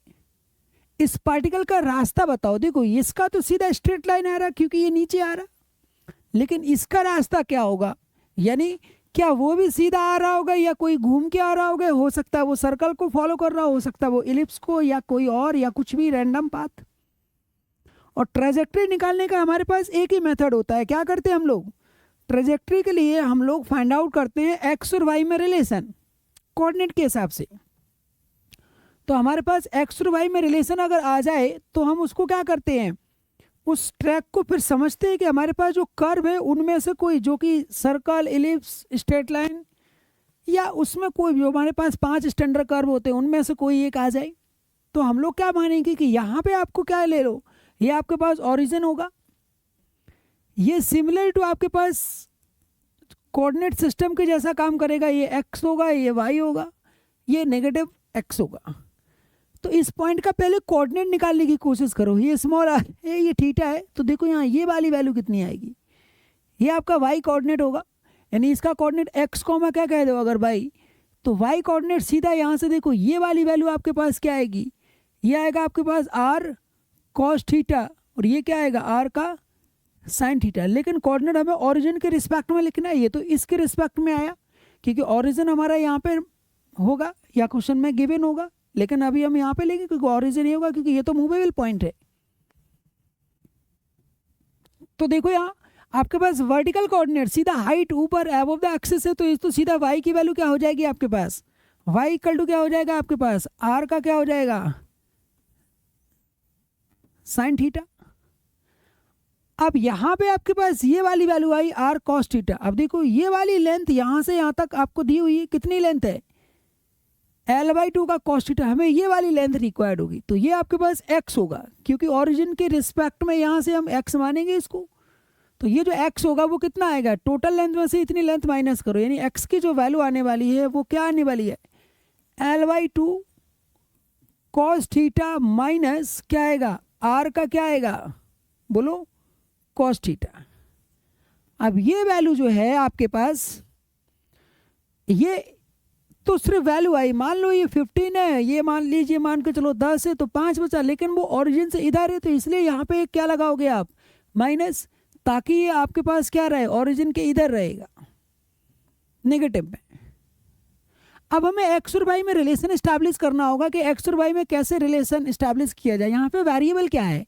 S1: इस पार्टिकल का रास्ता बताओ। देखो इसका तो सीधा स्ट्रेट लाइन आ रहा क्योंकि ये नीचे आ रहा, लेकिन इसका रास्ता क्या होगा, यानी क्या वो भी सीधा आ रहा होगा या कोई घूम के आ रहा होगा, हो सकता है वो सर्कल को फॉलो कर रहा हो सकता है वो इलिप्स को, या कोई और, या कुछ भी रैंडम पाथ। और ट्रेजेक्ट्री निकालने का हमारे पास एक ही मेथड होता है। क्या करते हैं हम लोग, ट्रेजेक्ट्री के लिए हम लोग फाइंड आउट करते हैं एक्स और वाई में रिलेशन कोऑर्डिनेट के हिसाब से। तो हमारे पास एक्स और वाई में रिलेशन अगर आ जाए तो हम उसको क्या करते हैं, उस ट्रैक को फिर समझते हैं कि हमारे पास जो कर्व है उनमें से कोई, जो कि सर्कल, इलिप्स, स्ट्रेट लाइन, या उसमें कोई जो हमारे पास 5 स्टैंडर्ड कर्व होते हैं उनमें से कोई एक आ जाए, तो हम लोग क्या मानेंगे कि यहाँ पे आपको क्या ले लो, ये आपके पास ओरिजिन होगा, ये सिमिलर टू आपके पास कोऑर्डिनेट सिस्टम के जैसा काम करेगा, ये एक्स होगा, ये वाई होगा, ये नेगेटिव एक्स होगा। तो इस पॉइंट का पहले कोऑर्डिनेट निकालने की कोशिश करो। ये स्मॉल आर है, ये थीटा है, तो देखो यहाँ ये वाली वैल्यू कितनी आएगी, ये आपका वाई कोऑर्डिनेट होगा, यानी इसका कोऑर्डिनेट एक्स कॉमा क्या कह दो अगर वाई, तो वाई कोऑर्डिनेट सीधा यहाँ से देखो ये वाली वैल्यू आपके पास क्या आएगी, ये आएगा आपके पास आर कॉस थीटा, और ये क्या आएगा आर का साइन थीटा। लेकिन कोऑर्डिनेट हमें ओरिजिन के रिस्पेक्ट में लिखना है, ये तो इसके रिस्पेक्ट में आया क्योंकि ओरिजिन हमारा यहाँ पे होगा या क्वेश्चन में गिवन होगा, लेकिन अभी हम यहाँ पे लेंगे क्योंकि ओरिजिन ही होगा, क्योंकि ये तो मूवेबल पॉइंट है। तो देखो यहाँ आपके पास वर्टिकल कोऑर्डिनेट सीधा हाइट ऊपर अबव द एक्सिस है, तो इस तो सीधा y की वैल्यू क्या हो जाएगी आपके पास, y इक्वल टू क्या हो जाएगा आपके पास, r का क्या हो जाएगा साइन थीटा। अब यहाँ पे आपके पास ये वाली वैल्यू आई r cos थीटा। अब देखो ये वाली लेंथ यहाँ से यहाँ तक आपको दी हुई है, कितनी लेंथ है L/2 का cos थीटा, हमें ये वाली लेंथ रिक्वायर्ड होगी, तो ये आपके पास x होगा क्योंकि ओरिजिन के रिस्पेक्ट में यहाँ से हम x मानेंगे इसको, तो ये जो x होगा वो कितना आएगा, टोटल लेंथ में से इतनी लेंथ माइनस करो, यानी x की जो वैल्यू आने वाली है वो क्या आने वाली है L/2 cos थीटा माइनस क्या आएगा r का क्या आएगा बोलो cos थीटा। अब ये वैल्यू जो है आपके पास, ये तो सिर्फ वैल्यू आई, मान लो ये 15 है, ये मान लीजिए मान के चलो 10 है, तो 5 बचा, लेकिन वो ओरिजिन से इधर है, तो इसलिए यहाँ पे क्या लगाओगे आप माइनस, ताकि ये आपके पास क्या रहे ओरिजिन के इधर रहेगा नेगेटिव में। अब हमें एक्स और वाई में रिलेशन इस्टेब्लिश करना होगा कि एक्स और वाई में कैसे रिलेशन इस्टेब्लिश किया जाए। यहाँ पे वेरिएबल क्या है,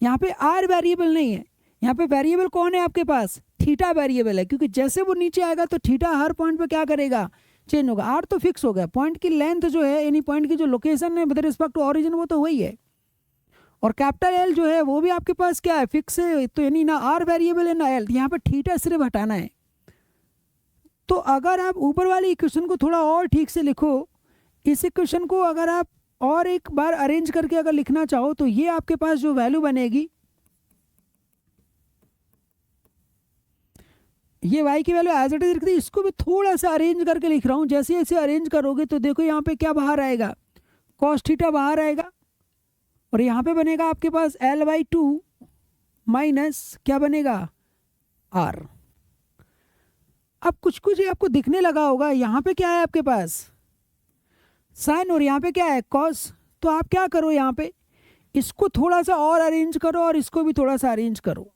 S1: यहाँ पे आर वेरिएबल नहीं है, यहाँ पे वेरिएबल कौन है आपके पास, थीटा वेरिएबल है, क्योंकि जैसे वो नीचे आएगा तो थीटा हर पॉइंट पे क्या करेगा चेंज होगा। आर तो फिक्स हो गया, पॉइंट की लेंथ जो है यानी पॉइंट की जो लोकेशन है विद रिस्पेक्ट टू ओरिजिन वो तो वही है, और कैपिटल एल जो है वो भी आपके पास क्या है फिक्स है, तो यानी ना आर वेरिएबल है ना एल, यहाँ पे थीटा सिर्फ हटाना है। तो अगर आप ऊपर वाली इक्वेशन को थोड़ा और ठीक से लिखो, इस इक्वेशन को अगर आप और एक बार अरेंज करके अगर लिखना चाहो तो ये आपके पास जो वैल्यू बनेगी, ये y की वैल्यू एज इट इज रख दी, इसको भी थोड़ा सा अरेंज करके लिख रहा हूँ। जैसे जैसे अरेंज करोगे तो देखो यहाँ पे क्या बाहर आएगा cos थीटा बाहर आएगा, और यहाँ पे बनेगा आपके पास L/2 माइनस क्या बनेगा R। अब कुछ कुछ ये आपको दिखने लगा होगा, यहाँ पे क्या है आपके पास साइन और यहाँ पे क्या है कॉस। तो आप क्या करो, यहाँ पे इसको थोड़ा सा और अरेंज करो और इसको भी थोड़ा सा अरेंज करो।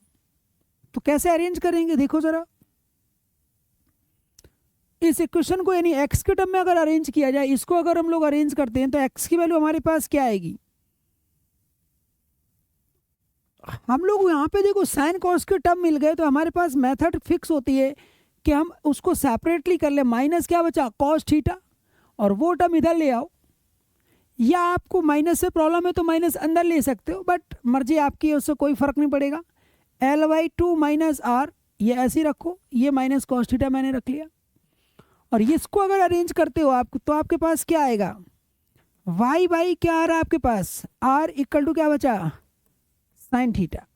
S1: तो कैसे अरेंज करेंगे देखो जरा, इस इक्वेशन को यानी x के टर्म में अगर अरेंज किया जाए, इसको अगर हम लोग अरेंज करते हैं तो x की वैल्यू हमारे पास क्या आएगी, हम लोग यहाँ पे देखो साइन कॉस के टर्म मिल गए तो हमारे पास मेथड फिक्स होती है कि हम उसको सेपरेटली कर ले। माइनस क्या बचा कॉस थीटा और वो टर्म इधर ले आओ, या आपको माइनस से प्रॉब्लम है तो माइनस अंदर ले सकते हो, बट मर्जी आपकी है, उससे कोई फर्क नहीं पड़ेगा। L/2 माइनस आर ये ऐसे ही रखो, ये माइनस कॉस थीटा मैंने रख लिया। और इसको अगर अरेंज करते हो आप तो आपके पास क्या आएगा y/, क्या आ रहा है आपके पास r इक्वल टू क्या बचा साइन थीटा।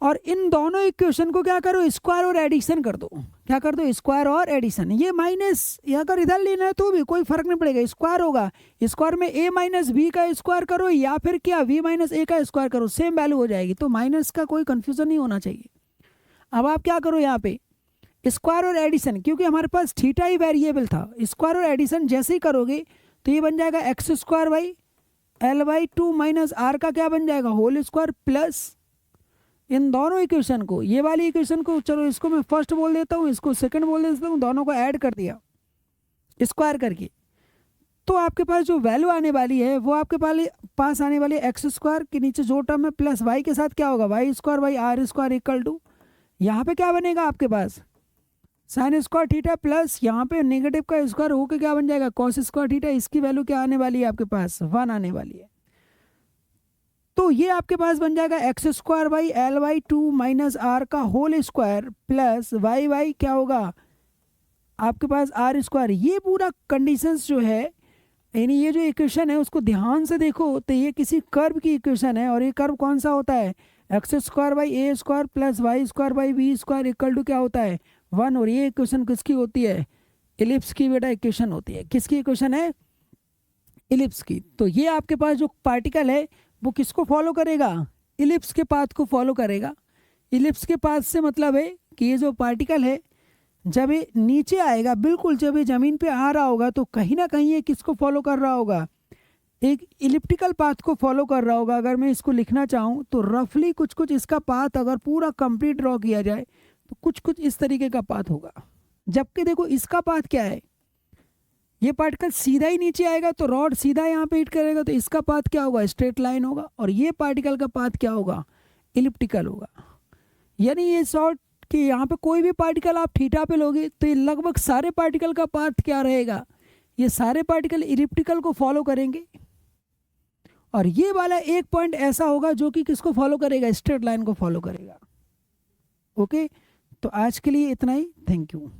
S1: और इन दोनों इक्वेशन को क्या करो स्क्वायर और एडिशन कर दो, क्या कर दो स्क्वायर और एडिशन। ये माइनस अगर इधर लेना है तो भी कोई फर्क नहीं पड़ेगा, स्क्वायर होगा, स्क्वायर में a माइनस बी का स्क्वायर करो या फिर क्या v माइनस ए का स्क्वायर करो, सेम वैल्यू हो जाएगी। तो माइनस का कोई कंफ्यूजन नहीं होना चाहिए। अब आप क्या करो यहाँ पे स्क्वायर और एडिशन, क्योंकि हमारे पास थीटा ही वेरिएबल था, स्क्वायर और एडिशन जैसे ही करोगे तो ये बन जाएगा x² L/2 माइनस आर का क्या बन जाएगा होल स्क्वायर प्लस इन दोनों इक्वेशन को, ये वाली इक्वेशन को, चलो इसको मैं फर्स्ट बोल देता हूँ, इसको सेकंड बोल देता हूँ, दोनों को ऐड कर दिया स्क्वायर करके। तो आपके पास जो वैल्यू आने वाली है वो आपके पास आने वाली है x² के नीचे जो टर्म है प्लस y के साथ क्या होगा y² r² इक्वल टू यहाँ पे क्या बनेगा आपके पास साइन स्क्वायर थीटा प्लस यहाँ पे नेगेटिव का स्क्वायर होकर क्या बन जाएगा कॉस स्क्वायर थीटा। इसकी वैल्यू क्या आने वाली है आपके पास 1 आने वाली है। तो ये आपके पास बन जाएगा x² L/2 माइनस आर का होल स्क्वायर प्लस y क्या होगा आपके पास r²। ये पूरा कंडीशंस जो है यानी ये जो इक्वेशन है उसको ध्यान से देखो तो ये किसी कर्व की इक्वेशन है और ये कर्व कौन सा होता है x² plus y² equal to क्या होता है 1। और ये इक्वेशन किसकी होती है इलिप्स की बेटा इक्वेशन होती है। किसकी इक्वेशन है इलिप्स की। तो ये आपके पास जो पार्टिकल है वो किसको फॉलो करेगा इलिप्स के पाथ को फॉलो करेगा। इलिप्स के पाथ से मतलब है कि ये जो पार्टिकल है जब ये नीचे आएगा बिल्कुल जब ये ज़मीन पे आ रहा होगा तो कहीं ना कहीं ये किसको फॉलो कर रहा होगा एक इलिप्टिकल पाथ को फॉलो कर रहा होगा। अगर मैं इसको लिखना चाहूँ तो रफली कुछ कुछ इसका पाथ अगर पूरा कंप्लीट ड्रॉ किया जाए तो कुछ कुछ इस तरीके का पाथ होगा। जबकि देखो इसका पाथ क्या है ये पार्टिकल सीधा ही नीचे आएगा तो रॉड सीधा यहाँ पे हिट करेगा तो इसका पाथ क्या होगा स्ट्रेट लाइन होगा और ये पार्टिकल का पाथ क्या होगा इलिप्टिकल होगा। यानी ये शॉर्ट कि यहाँ पे कोई भी पार्टिकल आप थीटा पे लोगे तो ये लगभग सारे पार्टिकल का पाथ क्या रहेगा ये सारे पार्टिकल इलिप्टिकल को फॉलो करेंगे और ये वाला एक पॉइंट ऐसा होगा जो कि किसको फॉलो करेगा स्ट्रेट लाइन को फॉलो करेगा। ओके तो आज के लिए इतना ही, थैंक यू।